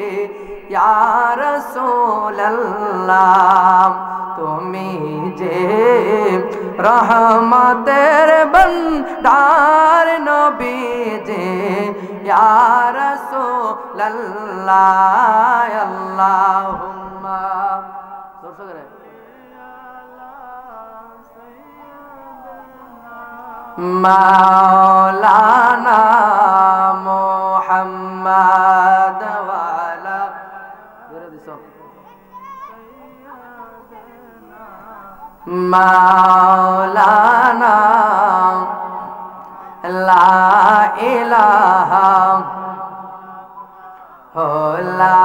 ইয়া রাসূলুল্লাহ, তুমি যে রহমতের ভান্ডার নবীজি ইয়া রাসূলুল্লাহ। আল্লাহুম্মা মাওলানা মুহাম্মদ ওয়ালা মাওলানা লা ইলাহা লা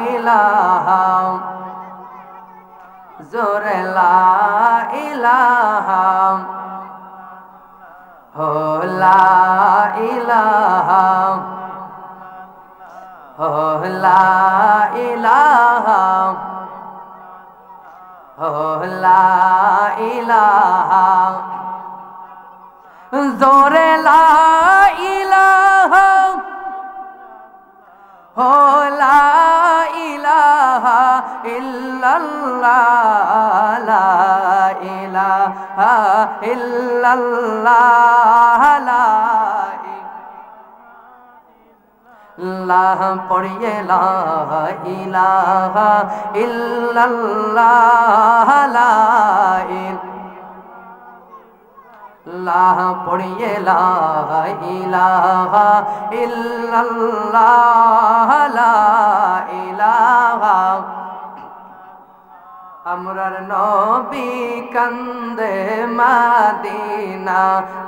ইলাহা জোরে লা ইলাহা লা ইলাহা লা ইলাহা লা ইলাহা জোরে লা ইলাহা লা ইলাহা ইল্লাল্লাহ লা ইলাহা ইল্লাল্লাহ লা ইলাহা পড়িয়ে লা ইলাহা ইল্লাল্লাহ লা ইলাহা পড়িয়ে লা ইলাহা ইল্লাল্লাহ লা ইলাহা আমরার নবী কান্দে মদিনা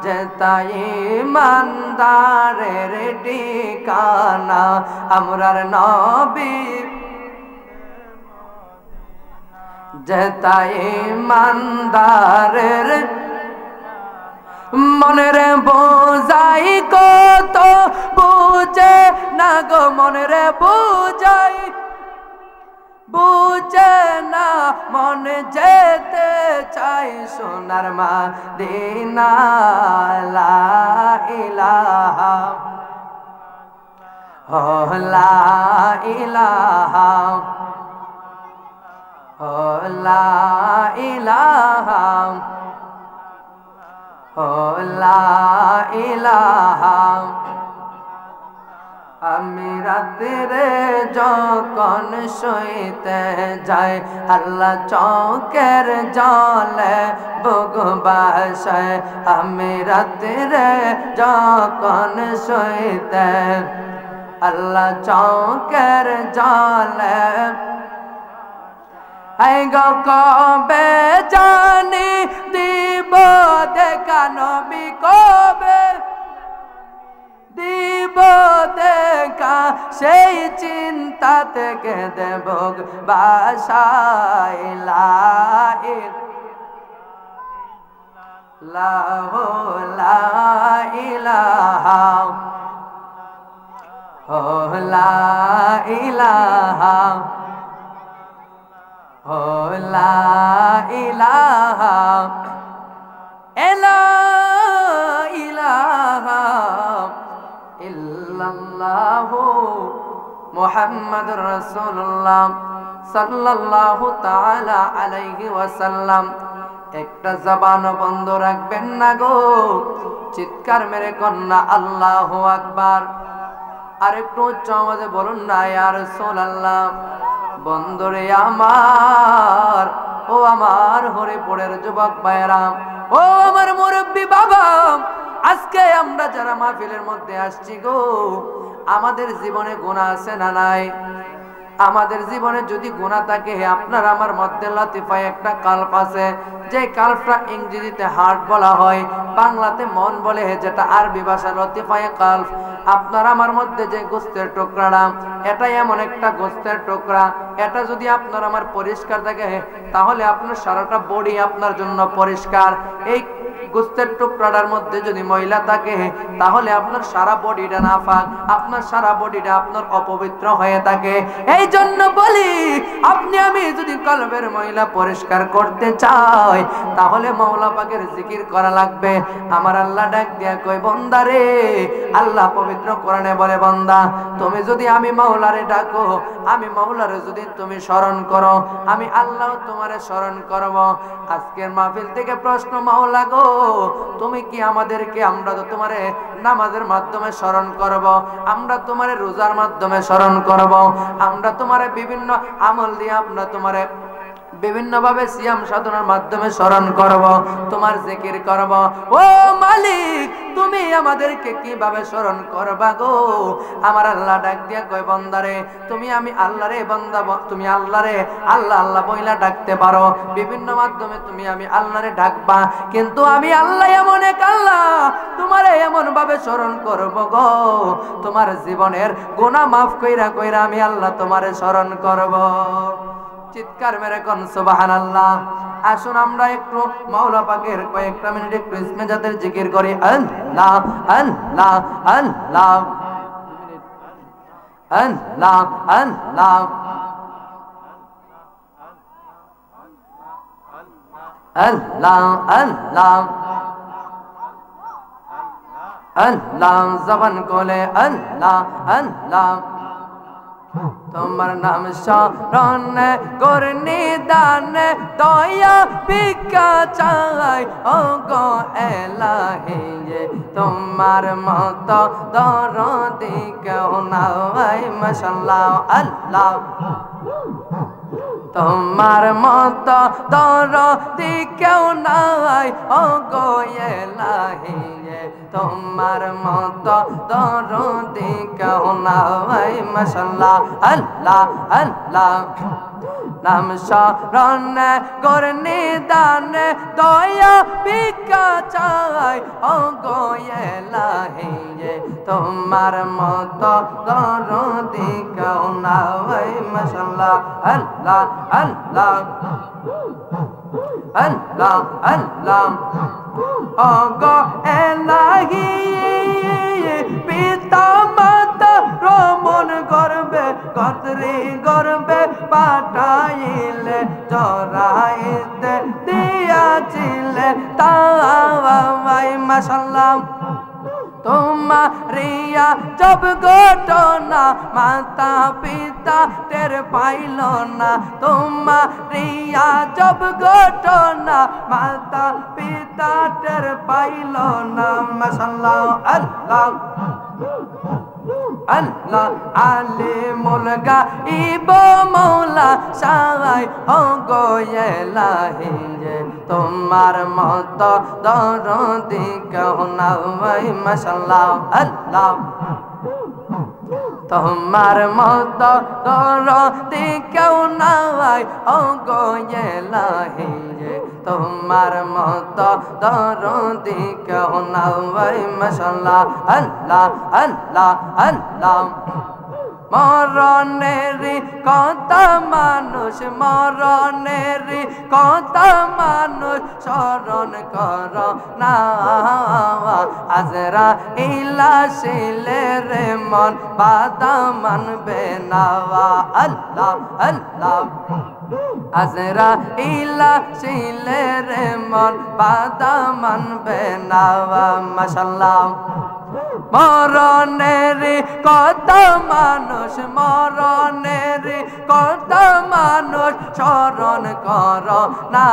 যেতাই ইমানদারের ঠিকানা আমরার নবী যেতাই ইমানদারের মনের বোঝাই কত বুঝে না গো মনের বোঝাই বুঝে না মন যেতে চাই সোনার মদিনা লা ইলাহা লা ইলাহা লা ইলাহা লা ইলাহা আমি রাত্রে যখন শুইতে যাই আল্লাহ চৌকের জলে বুক বাসায় আমি রাত্রে যখন শুইতে আল্লাহ চৌকের জলে আইগো কবে জানি দিব দেখা নবী কবে দিব দেখা সেই চিন্তা থেকে দেব বাসায় লা ইলাহা লা ইলাহা লা ইলাহা লা ইলাহা ইল্লাল্লাহু মুহাম্মাদুর রাসূলুল্লাহ সাল্লাল্লাহু তাআলা আলাইহি ওয়াসাল্লাম একটা জবান বন্ধ রাখবেন না গো চিৎকার মেরে কন্না আল্লাহু আকবার আর একটু উচ্চ আওয়াজে বলুন না ইয়া রাসূলুল্লাহ বন্ধুরে আমার ও আমার হরিপুরের যুবক ভাইরা ও আমার মুরব্বী বাবা আজকে আমরা যারা মাহফিলের মধ্যে আসছি গো আমাদের জীবনে গুনাহ আছে না নাই আমাদের জীবনে যদি গুনাহ থাকে আপনার আমার মধ্যে লতিফায় একটা কাল্প আছে যে কাল্পটা ইংরেজিতে হার্ট বলা হয় বাংলাতে মন বলে যেটা আরবি ভাষার লতিফায় কাল্প আপনার আমার মধ্যে যে গোস্তের টুকরাটা এটা এমন একটা গোস্তের টুকরা এটা যদি আপনার আমার পরিষ্কার থাকে তাহলে আপনার সারাটা বডি আপনার জন্য পরিষ্কার এই গোস্তের টুকরাটার মধ্যে যদি ময়লা থাকে তাহলে আপনার সারা বডিটা নাপাক আপনার সারা বডিটা আপনার অপবিত্র হয়ে থাকে এই জন্য বলি আপনি আমি যদি কলবের ময়লা পরিষ্কার করতে চাই তাহলে মাওলা পাকের জিকির করা লাগবে আমার আল্লাহ ডাক দিয়া কই বান্দা রে আল্লাহ পবিত্র কোরআনে বলে বান্দা তুমি যদি আমি মাওলারে ডাকো আমি মাওলারে যদি তুমি স্মরণ করো আমি আল্লাহ তোমারে স্মরণ করব আজকের মাহফিল থেকে প্রশ্ন মাওলা গো তুমি কি আমাদেরকে আমরা তো তোমারে নামাজের মাধ্যমে স্মরণ করব আমরা তোমারে রোজার মাধ্যমে স্মরণ করব আমরা তোমারে বিভিন্ন আমল দিয়ে আমরা তোমারে বিভিন্ন ভাবে সিয়াম সাধনার মাধ্যমে স্মরণ করব তোমার জিকির করব ও মালিক তুমি আমাদেরকে কিভাবে স্মরণ করবা গো? আমার আল্লাহ ডাক দিয়া কয় বান্দারে তুমি আমি আল্লাহরে বান্দা, তুমি আল্লাহরে আল্লাহ আল্লাহ বইলা ডাকতে পারো, বিভিন্ন মাধ্যমে তুমি আমি আল্লাহরে ডাকবা, কিন্তু আমি আল্লাহ এমন এক আল্লাহ তোমারে এমন ভাবে স্মরণ করব গো, তোমার জীবনের গুনাহ মাফ কইরা কইরা আমি আল্লাহ তোমারে স্মরণ করব। চিৎকার মেরে কোন সুবহানাল্লাহ। আসুন আমরা একটু মাওলা পাকের কয়েকটা মিনিট একটু ইসমে জাতের জিকির করি। আল্লাহ আল্লাহ আল্লাহ আল্লাহ আল্লাহ আল্লাহ আল্লাহ আল্লাহ জবান কোলে আল্লাহ আল্লাহ তোমার নাম শরণ করনি দান দয়া ভিক্ষা চাই ও গো এলাহি, তোমার মত দরদি কেউ নাই মাশাআল্লাহ আল্লাহ, তোমার মত দরদি কেউ নাই ও গো এলাহি, তোমার মত দরদি কেউ নাই মাশাআল্লাহ আল্লাহ আল্লাহ। নাম শরণ করনি দান দয়া ভিক্ষা চাই ও গো এলাহি, তোমার মত দরদি কেউ নাই মাশাআল্লাহ আল্লাহ আল্লাহ আল্লাহ আল্লাহ ও গো এলাহি, পিতা মাতা রমন গর্বে কতরি গর্বে পাঠাইলে জরাইতে দিয়াছিলে তাওয়াই মাশাআল্লাহ, তোমারিয়া জব ঘটনা মাতা পিতা টের পাইল না, তোমারিয়া জব ঘটনা মাতা পিতা টের পাইল না মাশাআল্লাহ আল্লাহ আল্লাহ। আলিমুল গাইব মৌলা সাই ও গো এলাহি, তোমার মত দরদি কেউ নাই মাশাআল্লাহ আল্লাহ, তোমার মত দরদি কেউ নাই ও গো এলাহি, তোমার মত দরদি কেউ নাই মাশাআল্লাহ আল্লাহ আল্লাহ আল্লাহ। মরণের কথা মানুষ, মরণের কথা মানুষ স্মরণ কর না, আজরাইল আসিলে রে মন বাধা মানবে না আল্লাহ আল্লাহ, আজরাইল আসিলে রে মন বাধা মানবে না মাশাআল্লাহ। মরণের কথা মানুষ, মরণের কথা মানুষ স্মরণ কর না,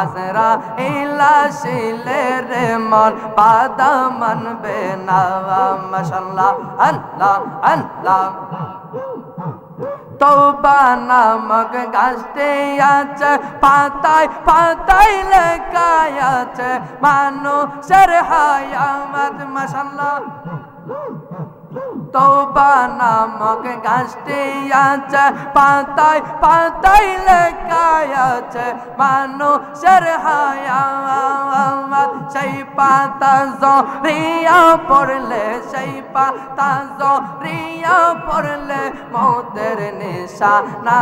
আজরাইল আসিলে রে মন বাধা মানবে না মাশাআল্লাহ আল্লাহ আল্লাহ। তওবা নামক গাছটি আছে, পাতায় পাতায় লেখা আছে মানুষের হায়াত মাশাআল্লাহ, তওবা নামক গাছটি আছে, পাতায় পাতায় লেখা আছে মানুষের হায়াত, সেই পাতা জরিয়া পড়লে, সেই পাতা জরিয়া পড়লে মৌতের নিশানা,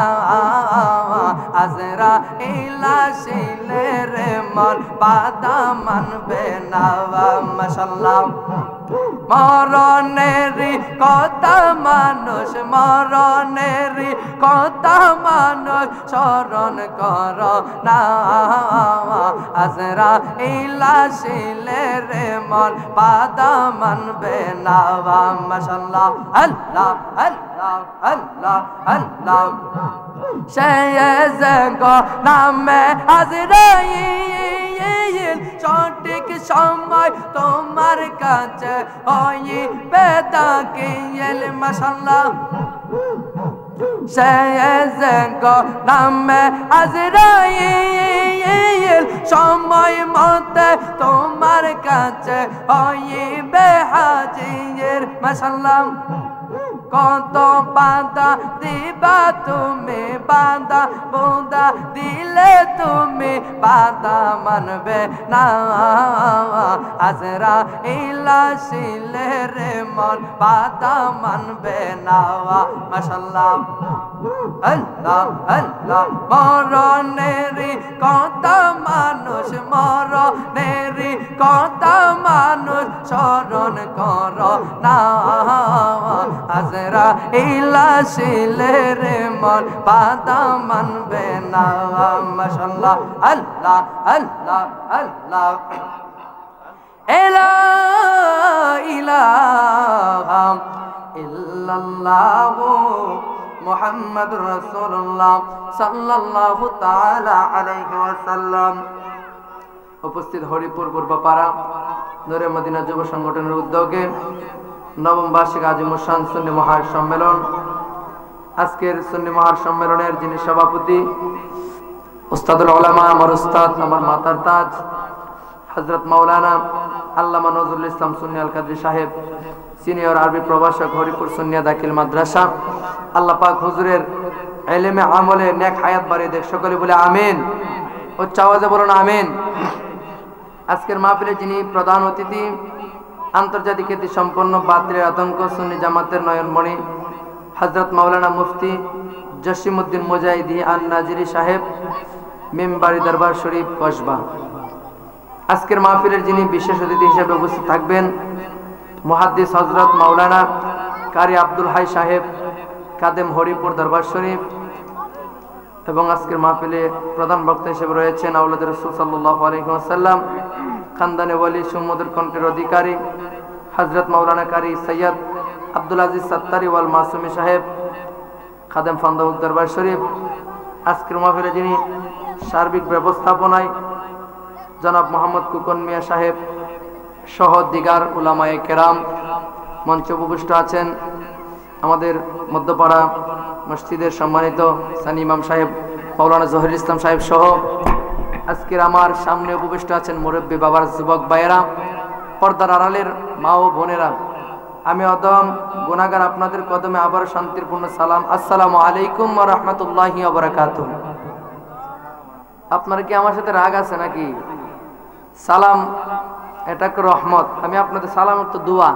আজরাইল আসিলে রে মন বাধা মানবে না মাশাআল্লাহ। মরণের কথা মানুষ, মরণের কথা মানুষ স্মরণ কর না, আজরাইল আসিলে রে মন বাধা মানবে না মাশাআল্লাহ আল্লাহ আল্লাহ আল্লাহ আল্লাহ। সে গো নামে আজরাইল সঠিক সময় তোমার কাছে ওই বেদাকিল মাশাআল্লাহ, শেষ নামে আজরাইল সময় মতে তোমার কাছে হইবে হাজির। মাশাআল্লাহ কত বাঁধা দিবা তুমি, বাঁধা বোঁধা দিলে তুমি বাঁধা মানবে না। আজরাইল আসিলে রে মন বাঁধা মানবে না। মাশাআল্লাহ আল্লাহ আল্লাহ মরণেরি কথা মানুষ, মরণেরি কথা মানুষ স্মরণ কর না। আজরাইল আসিলে রে মন বাঁধা মানবে না। মাশাআল্লাহ আল্লাহ আল্লাহ আল্লাহ লা ইলাহা ইল্লাল্লাহু মুহাম্মাদুর রাসূলুল্লাহ সাল্লাল্লাহু তাআলা আলাইহি ওয়াসাল্লাম। উপস্থিত হরিপুর পূর্বপাড়া নূরে মদিনা যুব সংগঠনের উদ্যোগে নবম বার্ষিক আজিমুশান সুন্নি মহাসম্মেলন। আজকের সুন্নি মহাসম্মেলনের যিনি সভাপতি উস্তাদুল উলামা, আমার উস্তাদ, আমার মাতার তাজ হযরত মাওলানা আল্লামা নজরুল ইসলাম সুন্নি আল কাদরি সাহেব, সিনিয়র আরবি প্রভাষক, হরিপুর সুন্নিয়া দাখিল মাদ্রাসা। আল্লাহ পাক হুজুরের ইলমে আমলে নেক হায়াত বাড়িয়ে দেখ, সকলে বলে আমিন। উচ্চ আওয়াজে বলুন আমিন। আজকের মাহফিলে যিনি প্রধান অতিথি, আন্তর্জাতিক খ্যাতি সম্পন্ন বাতিলের আতঙ্ক সুন্নি জামাতের নয়নমণি হযরত মাওলানা মুফতি জসিমউদ্দিন মুজাহিদি আন নাজিরি সাহেব, মেম্বারি দরবার শরীফ কসবা। আজকের মাহফিলের যিনি বিশেষ অতিথি হিসেবে উপস্থিত থাকবেন মুহাদ্দিস হযরত মাওলানা কারি আব্দুল হাই সাহেব, কাদেম হরিপুর দরবার শরীফ। এবং আজকের মাহফিলে প্রধান বক্তা হিসেবে রয়েছেন আওলাদ রাসূল সাল্লাল্লাহু আলাইহি ওয়াসাল্লাম খানদানে ওয়ালি সুমুদুর কণ্ঠের অধিকারী হযরত মাওলানা কারি সৈয়দ আব্দুল আজিজ সাত্তারি ওয়াল মাসুমি সাহেব, খাদেম ফান্দাউক দরবার শরীফ। আজকের মাহফিলে যিনি সার্বিক ব্যবস্থাপনায় জনাব মোহাম্মদ কুকন মিয়া সাহেব সহ দিগার উলামায়ে কেরাম মঞ্চে উপবিষ্ট আছেন। আমাদের মধ্যপাড়া মসজিদের সম্মানিত সানি ইমাম সাহেব মাওলানা জহিরুল ইসলাম সাহেব সহ আজকের আমার সামনে উপবিষ্ট আছেন মুরব্বী বাবার যুবক ভাইয়েরা, পর্দার আড়ালের মা ও বোনেরা। আমি অদম গুনাহগার আপনাদের কদমে আবার শান্তিপূর্ণ সালাম, আসসালামু আলাইকুম ওয়া রাহমাতুল্লাহি ওয়া বারাকাতুহু। আপনারা কি আমার সাথে রাগ আছে নাকি? সালাম এটা একটা রহমত। আমি আপনাদের সালাম তো দোয়া,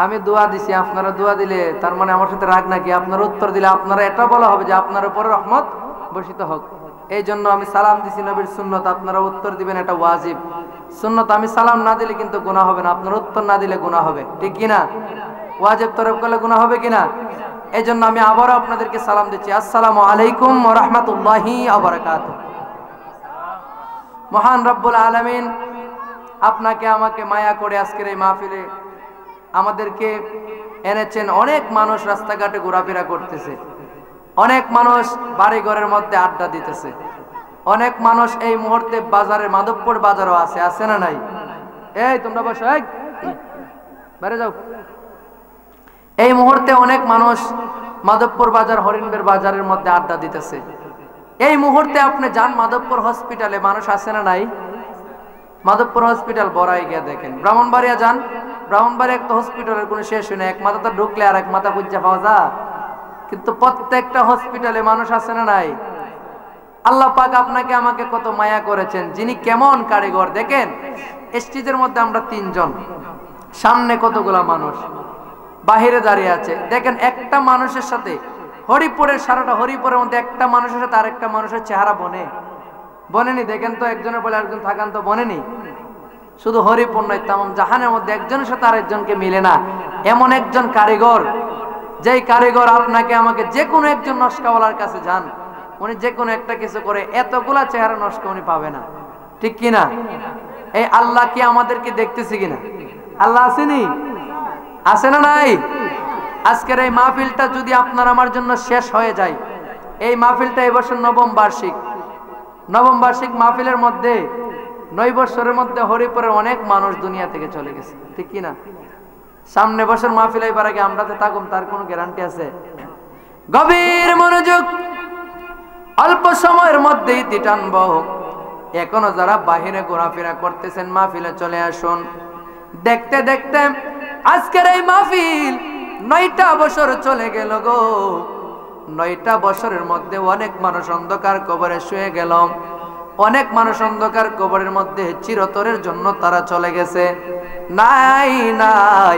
আমি দোয়া দিছি, আপনারা দোয়া দিলে তার মানে আমার সাথে রাগ নাকি? আপনারা উত্তর দিলে আপনারা এটা বলা হবে যে আপনার উপরে রহমত বর্ষিত হোক। এই জন্য আমি সালাম দিছি, নবীর সুন্নত, আপনারা উত্তর দিবেন, এটা ওয়াজিব সুন্নত। আমি সালাম না দিলে কিন্তু গুনাহ হবে না, আপনারা উত্তর না দিলে গুনাহ হবে, ঠিক কিনা? ওয়াজিব তরফ করলে গুনাহ হবে কিনা? এই জন্য আমি আবারও আপনাদেরকে সালাম দিচ্ছি, আসসালামু আলাইকুম ওয়া রাহমাতুল্লাহি ওয়া বারাকাতুহু। মহান রব্বুল আলামিন আপনাকে আমাকে মায়া করে আজকের এই মাহফিলে আমাদেরকে এনেছেন। অনেক মানুষ রাস্তাঘাটে ঘোরাফেরা করতেছে, অনেক মানুষ বাড়ি ঘরের মধ্যে আড্ডা দিতেছে, অনেক মানুষ এই মুহূর্তে বাজারে, মাধবপুর বাজারও আছে, আছে না নাই? এই তোমরা বসো, এই বাইরে যাও। এই মুহূর্তে অনেক মানুষ মাধবপুর বাজার, হরিণবের বাজারের মধ্যে আড্ডা দিতেছে। এই মুহূর্তে আপনি যান মাধবপুর হসপিটালে, মানুষ আছে না নাই? মাধবপুর হসপিটাল বড়াই গিয়ে দেখেন। ব্রাহ্মণবাড়িয়া যান, ব্রাহ্মণবাড়িয়া একটা হসপিটালের কোনো শেষ হয় না, এক মাথাতে ঢুকলে আর এক মাথা খুঁজে পাওয়া যায়। কিন্তু প্রত্যেকটা হসপিটালে মানুষ আছে না নাই? আল্লাহ পাক আপনাকে আমাকে কত মায়া করেছেন, যিনি কেমন কারিগর দেখেন। স্টেজের মধ্যে আমরা তিনজন, সামনে কতগুলা মানুষ বাহিরে দাঁড়িয়ে আছে। দেখেন একটা মানুষের সাথে, হরিপুরের সারাটা হরিপুরের মধ্যে একটা মানুষের সাথে আরেকটা মানুষের চেহারা বনেনি। দেখেন তো, একজনের বলে একজন থাকান তো বনেনি। শুধু হরিপুর নয়, তামাম জাহানের মধ্যে একজনের সাথে আরেকজনকে মিলে না। এমন একজন কারিগর, যেই কারিগর আপনাকে আমাকে, যে কোনো একজন নস্কাওয়ালার কাছে যান, উনি যে কোনো একটা কিছু করে এতগুলা চেহারা নস্কা উনি পাবে না, ঠিক কিনা? এই আল্লাহ কি আমাদেরকে দেখতেছি কিনা? আল্লাহ আসেনি? আছে না নাই? আজকের এই মাহফিলটা যদি আপনার আমার জন্য শেষ হয়ে যায়, এই মাহফিলটা এবছর নবম বার্ষিক মাহফিলের মধ্যে 9 বছরের মধ্যে হরিপুরের অনেক মানুষ দুনিয়া থেকে চলে গেছে, ঠিক কিনা? সামনে বছর মাহফিল এবার আগে আমরা তো থাকুম, তার কোনো গ্যারান্টি আছে? গভীর মনোযোগ, অল্প সময়ের মধ্যেই টানবো। এখনো যারা বাহিরে ঘোরাফেরা করতেছেন মাহফিলে চলে আসুন। দেখতে দেখতে আজকের এই মাহফিল 9টা বছর চলে গেল গো। 9টা বছরের মধ্যে অনেক মানুষ অন্ধকার কবরে শুয়ে গেল। অনেক মানুষ অন্ধকার কবরের মধ্যে চিরতরের জন্য তারা চলে গেছে। নাই নাই,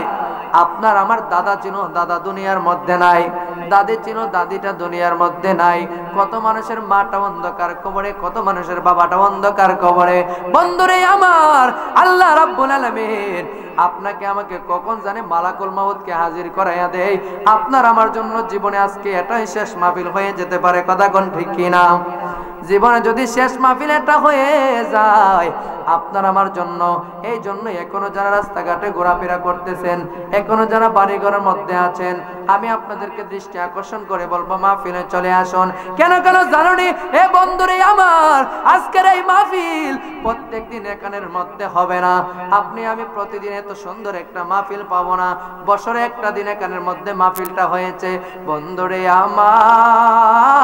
আপনার আমার দাদা ছিল, দাদা দুনিয়ার মধ্যে নাই। দাদি ছিল, দাদিটা দুনিয়ার মধ্যে নাই। কত মানুষের মাটা অন্ধকার কবরে, কত মানুষের বাবাটা অন্ধকার কবরে। বন্ধুরে আমার, আল্লাহ রাব্বুল আলামিন আপনাকে আমাকে কখন জানে মালাকুল মাউতকে হাজির করাইয়া দেয়। আপনার আমার জন্য জীবনে আজকে এটাই শেষ মাহফিল হয়ে যেতে পারে, কথা কোন ঠিক কিনা? জীবনে যদি শেষ মাহফিল এটা হয়ে যায় আপনার আমার জন্য, এই জন্য এখনো যারা রাস্তাঘাটে ঘোরাফেরা করতেছেন, এখনো যারা বাড়িঘরের মধ্যে আছেন, আমি আপনাদেরকে দৃষ্টি আকর্ষণ করে বলবো মাহফিলে চলে আসুন। কেন কেন জানুনি এ বন্ধুরে আমার, আজকের এই মাহফিল প্রত্যেকদিন এখানের মধ্যে হবে না। আপনি আমি প্রতিদিন এত সুন্দর একটা মাহফিল পাবো না। বছরে একটা দিন এখানের মধ্যে মাহফিলটা হয়েছে। বন্ধুরে আমার,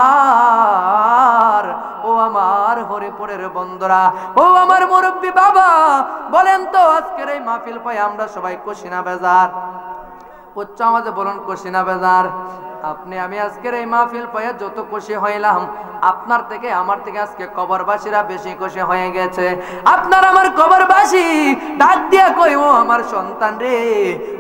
ও আমার হরিপুরের বন্ধুরা, ও আমার মুরব্বী বাবা, বলেন তো আজকের এই মাহফিল পাই আমরা সবাই খুশি না বেজার? উচ্চ আওয়াজে বলুন, খুশি না বেজার? আপনি আমি আজকের এই মাহফিল পাইয়া যত খুশি হইলাম, আপনার থেকে আমার থেকে আজকে কবরবাসীরা বেশি খুশি হয়ে গেছে। আপনার আমার কবরবাসী ডাক দিয়া কই, ও আমার সন্তান রে,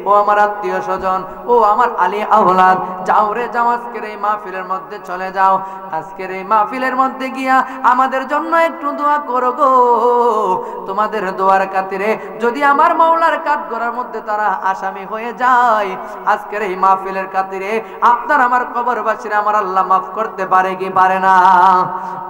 ও আমার আত্মীয় স্বজন, ও আমার আলী আওলাদ, যাও রে যাও, আজকের এই মাহফিলের মধ্যে চলে যাও। আজকের এই মাহফিলের মধ্যে গিয়া আমাদের জন্য একটু দোয়া করো গো। তোমাদের দোয়ার খাতিরে যদি আমার মাওলার কাঠগড়ার মধ্যে তারা আসামি হয়ে যায়, আজকের এই মাহফিলের খাতিরে আপনার আমার কবরবাসীরা আমার আল্লাহ মাফ করতে পারে কি পারে না?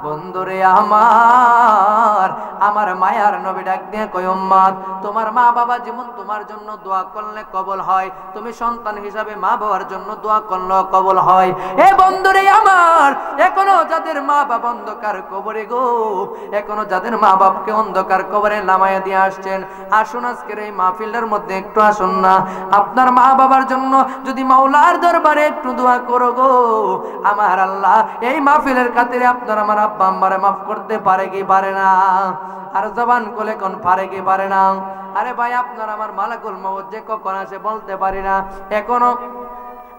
বন্ধুরে আমার, আমার মায়ার নবী ডাক দিয়ে কই, উম্মত তোমার মা বাবা যেমন তোমার জন্য দোয়া করলে কবুল হয়, তুমি সন্তান হিসাবে মা বাবার জন্য দোয়া করলে কবুল হয়। এ বন্ধুরে আমার, এখনো যাদের মা বাবা অন্ধকার কবরে গো, এখনো যাদের মা বাপকে অন্ধকার কবরে নামায়া দিয়ে আসছেন, আসুন আজকের এই মাহফিলের মধ্যে একটু আসুন না। আপনার মা বাবার জন্য যদি মাওলার দরবারে একটু দোয়া করো গো, আমার আল্লাহ এই মাহফিলের খাতিরে আপনার আমার আব্বা আম্মারে মাফ করতে পারে কি পারে না? আর জবান কোলে কোন পারে কি পারে না? আরে ভাই, আপনার আমার মালাকুল মউত যে কখন আসে বলতে পারি না। এখনো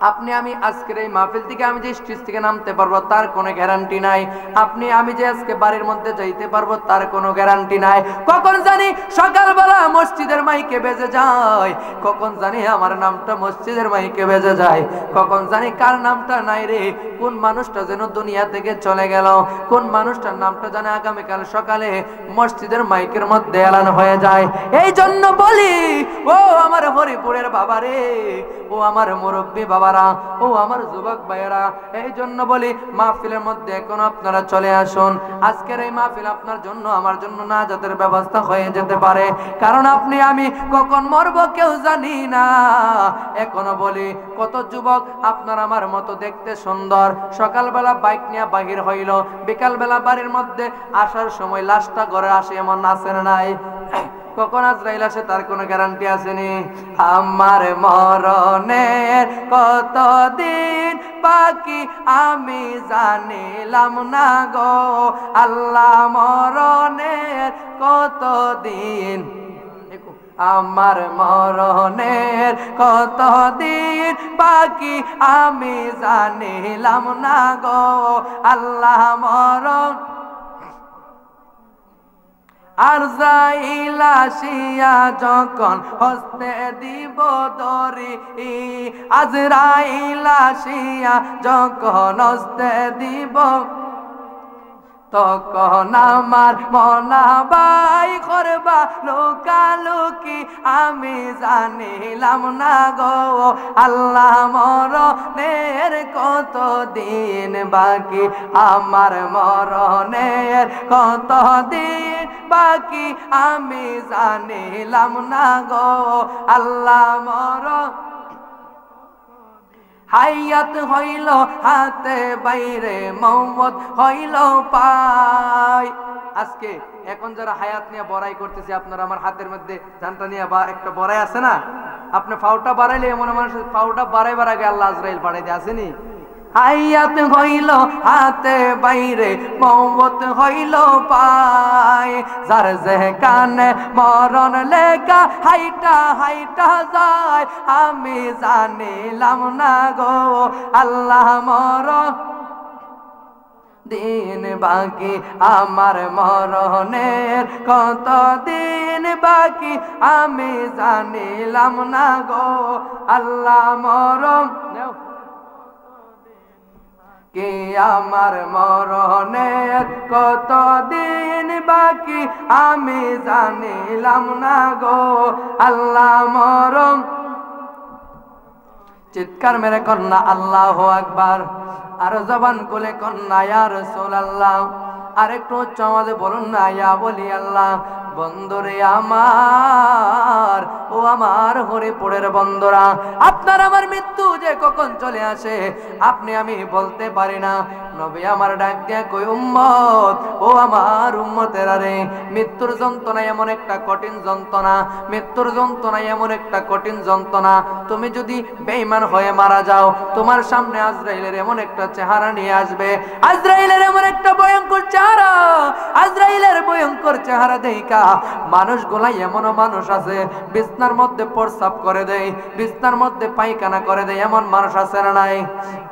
আপনি আমি আজকের এই মাহফিল থেকে আমি যে স্টেজ থেকে নামতে পারবো তার কোনো গ্যারান্টি নাই। আপনি আমি যে আজকে বাড়ির মধ্যে যাইতে পারবো তার কোনো গ্যারান্টি নাই। কখন জানি সকালবেলা মসজিদের মাইকে বেজে যায়, কখন জানি আমার নামটা মসজিদের মাইকে বেজে যায়, কখন জানি কার নামটা নাই রে, কোন মানুষটা যেন দুনিয়া থেকে চলে গেল, কোন মানুষটার নামটা জানে আগামীকাল সকালে মসজিদের মাইকের মধ্যে এলান হয়ে যায়। এই জন্য বলি, ও আমার হরিপুরের বাবা রে, ও আমার মুরব্বী বাবারা, ও আমার যুবক ভাইয়েরা, এই জন্য বলি মাহফিলের মধ্যে এখন আপনারা চলে আসুন। আজকের এই মাহফিল আপনার জন্য আমার জন্য নাজাতের ব্যবস্থা হয়ে যেতে পারে, কারণ আপনি আমি কখন মরবো কেউ জানি না। এখনো বলি, কত যুবক আপনার আমার মতো দেখতে সুন্দর সকালবেলা বাইক নিয়ে বাহির হইল, বিকালবেলা বাড়ির মধ্যে আসার সময় লাশটা ঘরে আসে, এমন আছে না নাই? কখন আজরাইল আসে তার কোনো গ্যারান্টি আসেনি। আমার মরণের কতদিন বাকি আমি জানিলাম না গো, আল্লাহ মরণের কতদিন, আমার মরণের কতদিন বাকি আমি জানিলাম না গো, আল্লাহ মরণ আরজাইল আসিয়া যখন হস্তে দিব দরি, আজরাইল আসিয়া যখন হস্তে দিব, তখন আমার মনাবাই করবা লুকালুকি আমি জানিলাম না গো, আল্লাহ মরণের কতদিন বাকি, আমার মরণের কতদিন বাকি আমি জানিলাম না গো, আল্লাহ মরণ হায়াত হইল হাতে বাইরে, মৌত হইল পাই। আজকে এখন যারা হায়াত নিয়ে বড়াই করতেছে, আপনারা আমার হাতের মধ্যে জানটা নিয়ে বা একটা বড়াই আছে না, আপনি ফাউটা বাড়াইলে এমন মানুষ ফাউটা বাড়াইবার আগে আল্লাহ আজরাইল বাড়াই দিয়ে আসেনি। হায়াত হইল হাতে বাইরে মৌত হইল পায় যার যেখানে মরণ লেখা হাইটা হাইটা যায় আমি জানিলাম না গো আল্লাহ মরণ দিন বাকি আমার মরণের কত দিন বাকি আমি জানিলাম না গো আল্লাহ মরণ কি আমার মরণের কত দিন বাকি আমি জানিলাম না গো আল্লাহ মরণ চিৎকার মেরে কন্যা আল্লাহু আকবার আর জবান খুলে কন্যা ইয়া রাসূলুল্লাহ আর একটু উচ্চ আওয়াজে বলুন না ইয়া বলি আল্লাহ বন্ধুরে আমার ও আমার হরিপুরের বন্ধুরা আপনার আমার মৃত্যু যে কখন চলে আসে আপনি আমি বলতে পারি না নবী আমার ডাক দিয়ে কই উম্মত ও আমার উম্মতেরা রে মৃত্যুর যন্ত্রণা এমন একটা কঠিন যন্ত্রণা মৃত্যুর যন্ত্রণা এমন একটা কঠিন যন্ত্রণা তুমি যদি বেঈমান হয়ে মারা যাও তোমার সামনে আজরাইলের এমন একটা চেহারা নিয়ে আসবে আজরাইলের এমন একটা ভয়ঙ্কর চেহারা আজরাইলের ভয়ঙ্কর চেহারা দেখা মানুষগুলা এমনও মানুষ আছে বিছনার মধ্যে প্রস্রাব করে দেয় বিছনার মধ্যে পায়খানা করে দেয় এমন মানুষ আছে না নাই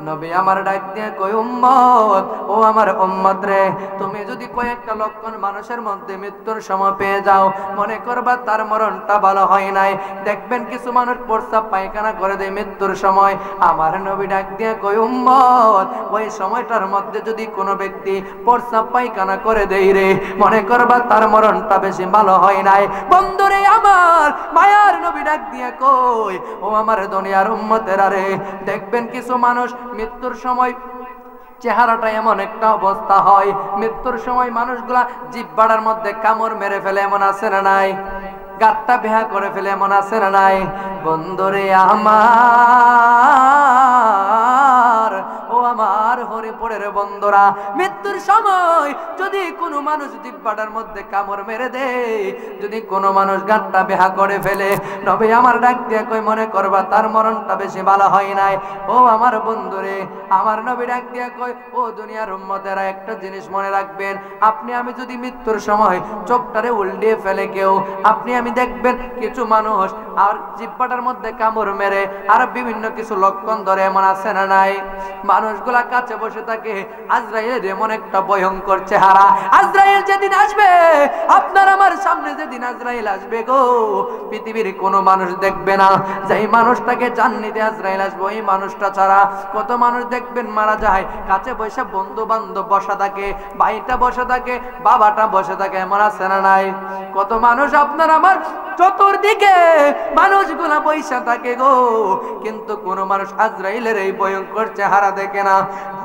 নবী আমার ডাক দিয়ে কই উম্মত ও আমার উম্মত রে তুমি যদি কয়েকটা লক্ষণ মানুষের মধ্যে মৃত্যুর সময় পেয়ে যাও মনে করবা তার মরণটা ভালো হয় নাই দেখবেন কিছু মানুষ প্রস্রাব পায়খানা করে দেয় মৃত্যুর সময় আমার নবী ডাক দিয়ে কই উম্মত ওই সময়টার মধ্যে যদি কোনো ব্যক্তি প্রস্রাব পায়খানা করে দেয় রে মনে করবা তার মরণটা বেশি ভালো হয় নাই বন্ধুরে আমার মায়ার নবী ডাক দিয়ে কই ও আমার দুনিয়ার উম্মতেরা রে দেখবেন কিছু মানুষ মৃত্যুর সময় চেহারাটা এমন একটা অবস্থা হয় মৃত্যুর সময় মানুষগুলা জিহ্বার মধ্যে কামড় মেরে ফেলে এমন আছে না নাই গাট্টা বেহা করে ফেলে এমন আছে না নাই বন্ধুরে আমার ও আমার হরিপুরের বন্ধুরা মৃত্যুর সময় যদি কোনো মানুষ জিহ্বার মধ্যে কামড় মেরে দেয় যদি কোনো মানুষ গাট্টা বেহা করে ফেলে নবী আমার ডাক দিয়ে কই মনে করবা তার মরণটা বেশি ভালো হয় নাই ও আমার বন্ধুরে আমার নবী ডাক দিয়ে কই ও দুনিয়ার উম্মতেরা একটা জিনিস মনে রাখবেন আপনি আমি যদি মৃত্যুর সময় চোখটারে উল্টিয়ে ফেলে কেউ আপনি আমি দেখবেন কিছু মানুষ আর জিহ্বাটার মধ্যে কামড় মেরে আর বিভিন্ন কিছু লক্ষণ ধরে এমন আছে না নাই মানুষগুলা কাছে বসে থাকে আজরাইলের এমন একটা ভয়ঙ্কর চেহারা আজরাইল যেদিন আসবে আপনার আমার সামনে যেদিন আজরাইল আসবে গো পৃথিবীর কোনো মানুষ দেখবে না যেই মানুষটাকে জান্নাতে আজরাইল আসবে ওই মানুষটা ছাড়া কত মানুষ দেখবেন মারা যায় কাছে বসে বন্ধু বান্ধব বসা থাকে ভাইটা বসে থাকে বাবাটা বসে থাকে এমন আছে না নাই কত মানুষ আপনার আমার চতুর্দিকে মানুষগুলা বৈশা থাকে গো কিন্তু কোন মানুষ আজরাইলের এই ভয়ঙ্কর চেহারা দেখে না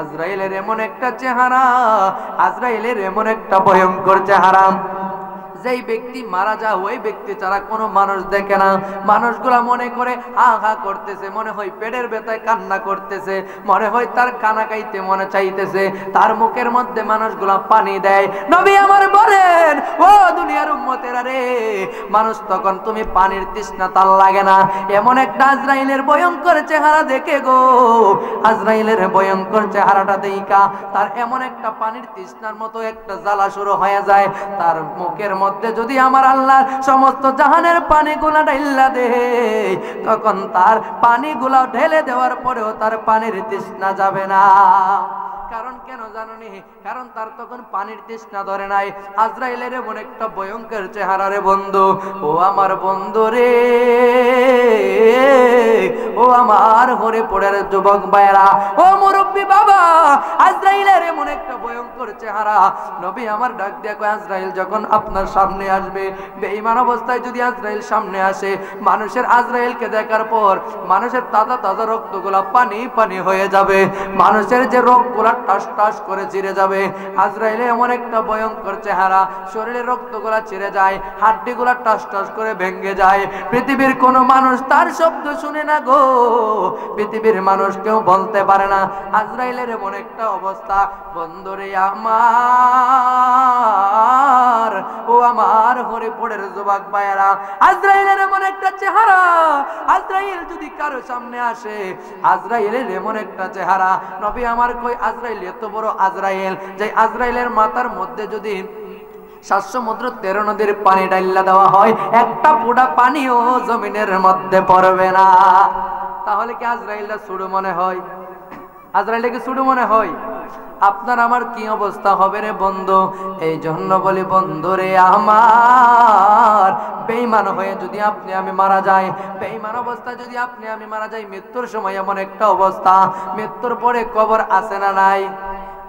আজরাইলের এমন একটা চেহারা আজরাইলের এমন একটা ভয়ঙ্কর চেহারা যেই ব্যক্তি মারা যায় ওই ব্যক্তি ছাড়া কোনো মানুষ দেখে না মানুষগুলা মনে করে হা হা করতেছে মনে হয় পেটের ব্যথায় কান্না করতেছে মনে হয় তার কানা খাইতে মনে চাইতেছে তার মুখের মধ্যে মানুষগুলা পানি দেয় নবী আমার বলেন ও দুনিয়ার উম্মতেরা রে মানুষ তখন তুমি পানির তৃষ্ণা তার লাগে না এমন একটা আজরাইলের ভয়ঙ্কর চেহারা দেখে গো আজরাইলের ভয়ঙ্কর চেহারাটা দেখা তার এমন একটা পানির তৃষ্ণার মতো একটা জ্বালা শুরু হয়ে যায় তার মুখের মধ্যে যদি আমার আল্লাহ সমস্ত জাহানের পানিগুলা ঢেলে দেয় তখন তার পানিগুলা ঢেলে দেওয়ার পরেও তার পানির তৃষ্ণা যাবে না কারণ কেন জানোনি কারণ তার তখন পানির তৃষ্ণা ধরে নাই আজরাইলের এমন একটা ভয়ঙ্কর চেহারা রে বন্ধু ও আমার বন্ধু রে ও আমার হরিপুরের যুবক ভাইরা ও মুরব্বী বাবা আজরাইলের এমন একটা ভয়ঙ্কর চেহারা নবী আমার ডাক দিয়ে কয় আজরাইল যখন আপনার সামনে আসবে বেঈমান অবস্থায় যদি আজরাইল সামনে আসে মানুষের আজরাইলকে দেখার পর মানুষের তাজা তাজা রক্তগুলা পানি পানি হয়ে যাবে মানুষের যে রক্তগুলা টাস টাস করে চিরে যাবে আজরাইলে এমন একটা ভয়ঙ্কর চেহারা শরীরের রক্তগুলা চিরে যায় হাড্ডিগুলা টাস টাস করে ভেঙে যায় পৃথিবীর কোনো মানুষ তার শব্দ শুনে না গো পৃথিবীর মানুষ কেউ বলতে পারে না আজরাইলের এমন একটা অবস্থা বন্ধুরে আমার, ও আমার হরিপুরের যুবক ভাইয়েরা, আজরাইলের এমন একটা চেহারা, আজরাইল যদি কারো সামনে আসে, আজরাইলের এমন একটা চেহারা, নবী আমার কই আজরাইল এত বড় আজরাইল, যে আজরাইলের মাথার মধ্যে যদি 7 সমুদ্র 13 নদীর পানি ডাইল্লা দেওয়া হয়, একটা ফোঁটা পানিও জমিনের মধ্যে পড়বে না। তাহলে কি আজরাইলটা ছোট মনে হয়? আজরাইলটা কি ছোট মনে হয়? আপনার আমার কি অবস্থা হবে রে বন্ধু? এই জন্য বলি বন্ধু রে আমার, বেঈমান হয়ে যদি আপনি আমি মারা যাই, বেঈমান অবস্থা যদি আপনি আমি মারা যাই, মৃত্যুর সময় এমন একটা অবস্থা, মৃত্যুর পরে কবর আছে না নাই?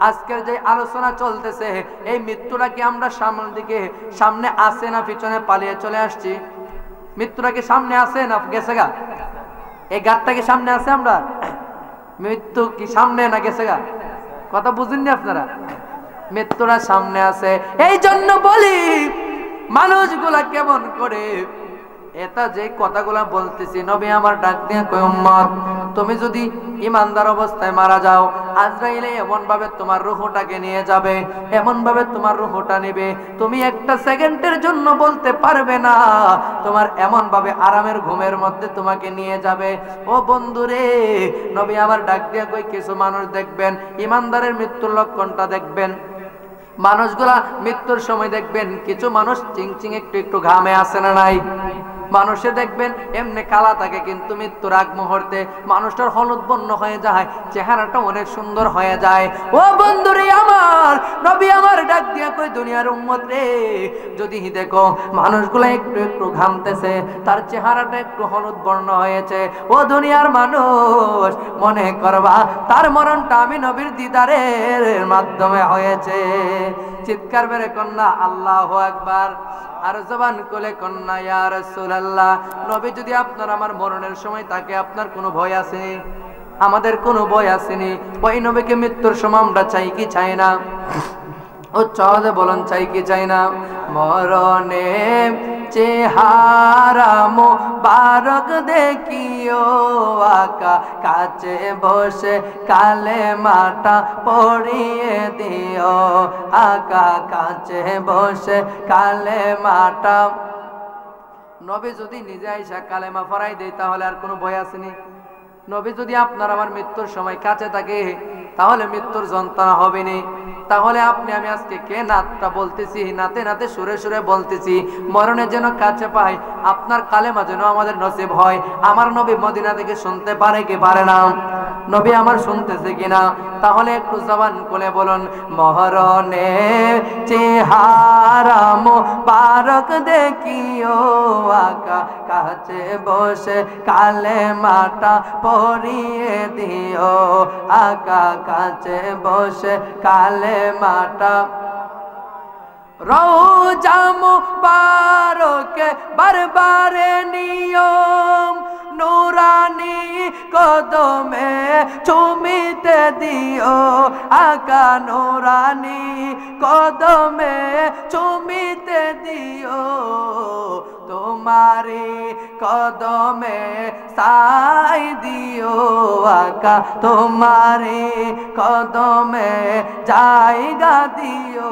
আজকের যে আলোচনা চলতেছে, এই মৃত্যুটা কি আমরা সামনের দিকে, সামনে আছে না পিছনে পালিয়ে চলে আসছি? মৃত্যুটা কি সামনে আছে না গেছে গা? এই গাড়টা কি সামনে আছে? আমরা মৃত্যু কি সামনে না গেছে গা? কথা বুঝেননি আপনারা? মৃত্যুরা সামনে আছে। এই জন্য বলি মানুষগুলা কেমন করে এটা যে কথাগুলা বলতেছি, নবী আমার ডাক দিয়া কই উম্মত, তুমি যদি ইমানদার অবস্থায় মারা যাও, আজরাইলে এমন ভাবে তোমার রূহটাকে নিয়ে যাবে, এমন ভাবে তোমার রূহটা নেবে, তুমি একটা সেকেন্ডের জন্য বলতে পারবে না, তোমার এমন ভাবে আরামের ঘুমের মধ্যে তোমাকে নিয়ে যাবে। ও বন্ধুরে, নবী আমার ডাক দিয়া কই কিছু মানুষ দেখবেন, ইমানদারের মৃত্যুর লক্ষণটা দেখবেন, মানুষগুলা মৃত্যুর সময় দেখবেন কিছু মানুষ চিংচিং একটু একটু ঘামে আসে না নাই? মানুষে দেখবেন এমনি কালা থাকে, কিন্তু মৃত্যুর আগ মুহূর্তে মানুষটার হলুদ বর্ণ হয়ে যায়, চেহারাটা অনেক সুন্দর হয়ে যায়। ও বন্ধুরে আমার, নবী আমার ডাক দিয়া কই দুনিয়ার উম্মত রে, যদি দেখো মানুষগুলা একটু একটু ঘামতেছে, তার চেহারাটা একটু হলুদ বর্ণ হয়েছে, ও দুনিয়ার মানুষ মনে করবা তার মরণটা আমি নবীর দিদারের মাধ্যমে হয়েছে। চিৎকার মেরে কন্যা আল্লাহু আকবার, আর জবান খুলে কন্যা ইয়া রাসূলুল্লাহ। নবী যদি আপনার আমার মরণের সময় তাকে, আপনার কোনো ভয় আছে? আমাদের কোনো ভয় আসেনি। ওই নবীকে মৃত্যুর সময় আমরা চাই কি চাই না? ও চলে বলুন, চাই কি চাই না? মরণে চেহারা মোবারক দেখিও, আকা কাছে বসে কালেমাটা পড়িয়ে দিও, আকা কাছে বসে কালেমাটা। নবী যদি নিজে আইসা কালেমা পড়াই দেয়, তাহলে আর কোনো ভয় আসেনি? নবী যদি আপনার আমার মৃত্যুর সময় কাছে থাকে, তাহলে মৃত্যুর যন্ত্রণা হবে না। তাহলে আপনি আমি আজকে কে নাতটা বলতেছি, নাতে নাতে সুরে সুরে বলতেছি, মরণে যেন কাছে পাই, আপনার কালেমা যেন আমাদের নসিব হয়। আমার নবী মদিনা থেকে শুনতে পারে কি পারে না? নবী আমার শুনতেছে কিনা? তাহলে একটু জবান খুলে বলুন, মরণে চেহারা মোবারক দেখিও, আকা কাছে বসে কালেমাটা পড়িয়ে দিও, আকা কাছে বসে কালেমাটা। রওজা মুবারকে বারবারে নিয়ম, নুরানি কদমে চুমিতে দিও, আকা নুরানি কদমে চুমিতে দিও, তোমারি কদমে সাই দিও, আকা তোমারি কদমে জায়গা দিও,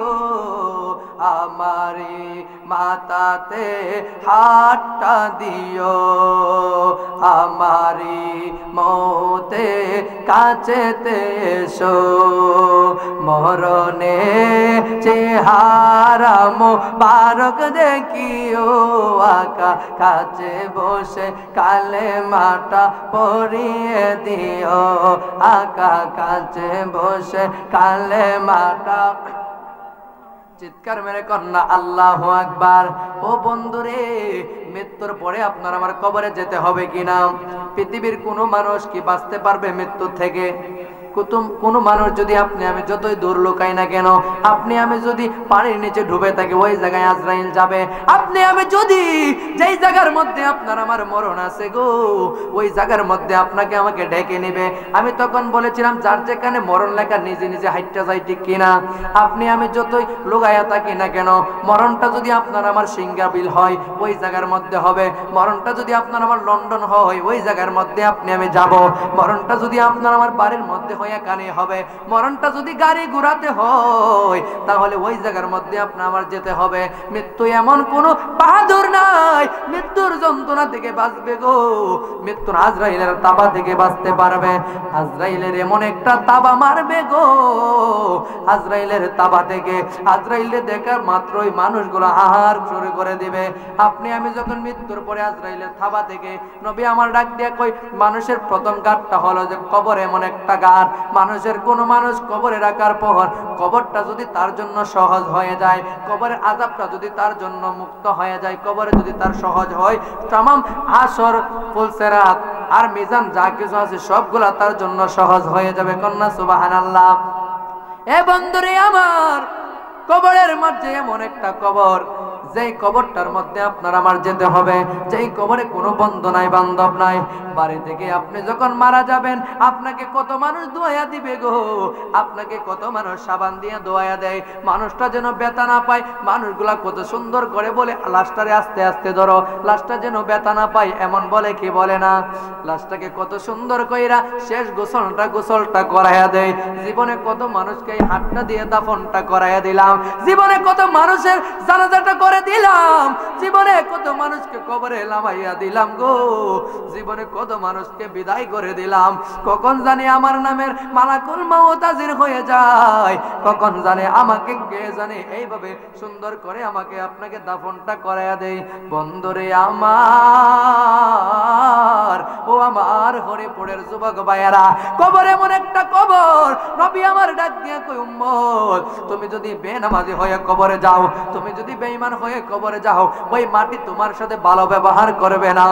আমারি মাতাতে হাতটা দিও, আমারি মৌতে কাছেতে এসো, মরণে চেহারা মোবারক দেখিও, আকা কাছে বসে কালেমাটা পড়িয়ে দিও, আকা কাছে বসে কালেমাটা। চিৎকার মেরে কন্যা আল্লাহু আকবার। ও বন্ধুরে, মৃত্যুর পরে আপনার আমার কবরে যেতে হবে কিনা? পৃথিবীর কোনো মানুষ কি বাঁচতে পারবে মৃত্যু থেকে? কোনো মানুষ যদি আপনি আমি যতই দূর লুকাই না কেন, আপনি আমি যদি পানির নিচে ডুবে থাকি, ওই জায়গায় আজরাইল যাবে। আপনি আমি যদি যেই জায়গার মধ্যে আপনার আমার মরণ আছে গো, ওই জায়গার মধ্যে আপনাকে আমাকে ডেকে নেবে। আমি তখন বলেছিলাম, যার যেখানে মরণ লেখা নিজে নিজে হাইটটা যায়, ঠিক কিনা? আপনি আমি যতই লোক লুকায়া থাকি না কেন, মরণটা যদি আপনার আমার সিঙ্গাবিল হয় ওই জায়গার মধ্যে হবে, মরণটা যদি আপনার আমার লন্ডন হয় ওই জায়গার মধ্যে আপনি আমি যাব, মরণটা যদি আপনার আমার বাড়ির মধ্যে হয়ে কানে হবে, মরণটা যদি গাড়ি ঘোরাতে হয় তাহলে ওই জায়গার মধ্যে আপনার আমার যেতে হবে। মৃত্যু এমন কোনো বাহাদুর নাই মৃত্যুর যন্ত্রণা থেকে বাঁচবে গো, মৃত্যুর আজরাইলের তাবা থেকে বাঁচতে পারবে। আজরাইলের এমন একটা তাবা মারবে গো, আজরাইলের তাবা থেকে আজরাইলে দেখার মাত্রই মানুষগুলো হাহার শুরু করে দিবে। আপনি আমি যখন মৃত্যুর পরে আজরাইলের তাবা থেকে, নবী আমার ডাক দিয়ে কই মানুষের প্রথম ঘাটটা হলো যে কবর এমন একটা ঘাট, মানুষের কোন মানুষ কবরে রাখার পর কবরটা যদি তার জন্য সহজ হয়ে যায়, কবরের আযাবটা যদি তার জন্য মুক্ত হয়ে যায়, কবরে যদি তার সহজ হয়, তামাম হাসর ফুলসেরাত আর মিজান যা কিছু আছে সবগুলা তার জন্য সহজ হয়ে যাবে। কন্যা সুবহানাল্লাহ। এ বন্ধুরে আমার, কবরের মধ্যে এমন একটা কবর যেই কবরটার মধ্যে আপনার আমার যেতে হবে, যেই কবরে কোনো বন্ধু নাই বান্ধব নাই। বাড়ি থেকে আপনি যখন মারা যাবেন আপনাকে কত মানুষ দোয়া দিবে গো, আপনাকে কত মানুষ সাবান দিয়ে দোয়া দেয়, মানুষটা যেন ব্যথা না পায়। মানুষগুলা কত সুন্দর করে বলে লাশটারে আস্তে আস্তে ধরো, লাশটা যেন ব্যথা না পায় এমন বলে কি বলে না। লাশটাকে কত সুন্দর কইরা শেষ গোসলটা করাইয়া দেয়। জীবনে কত মানুষকে এই হাতটা দিয়ে দাফনটা করাইয়া দিলাম, জীবনে কত মানুষের জানাজাটা করে দিলাম, জীবনে কত মানুষকে কবরে নামাইয়া দিলাম গো, জীবনে কত মানুষকে বিদায় করে দিলাম। কখন জানি আমার নামের মালাকুল মউত হাজির হয়ে যায়, কখন জানে আমাকে কে জানে এইভাবে সুন্দর করে আমাকে আপনাকে দাফনটা করাইয়া দেয়। বন্ধুরে আমার, ও আমার হরিপুরের যুবক ভাইয়েরা, কবর এমন একটা কবর, নবী আমার ডাক দিয়ে কই উম্মত তুমি যদি বেনামাজি হয়ে কবরে যাও, তুমি যদি বেঈমান হয়ে কবরে যাও, ওই মাটি তোমার সাথে ভালো ব্যবহার করবে না।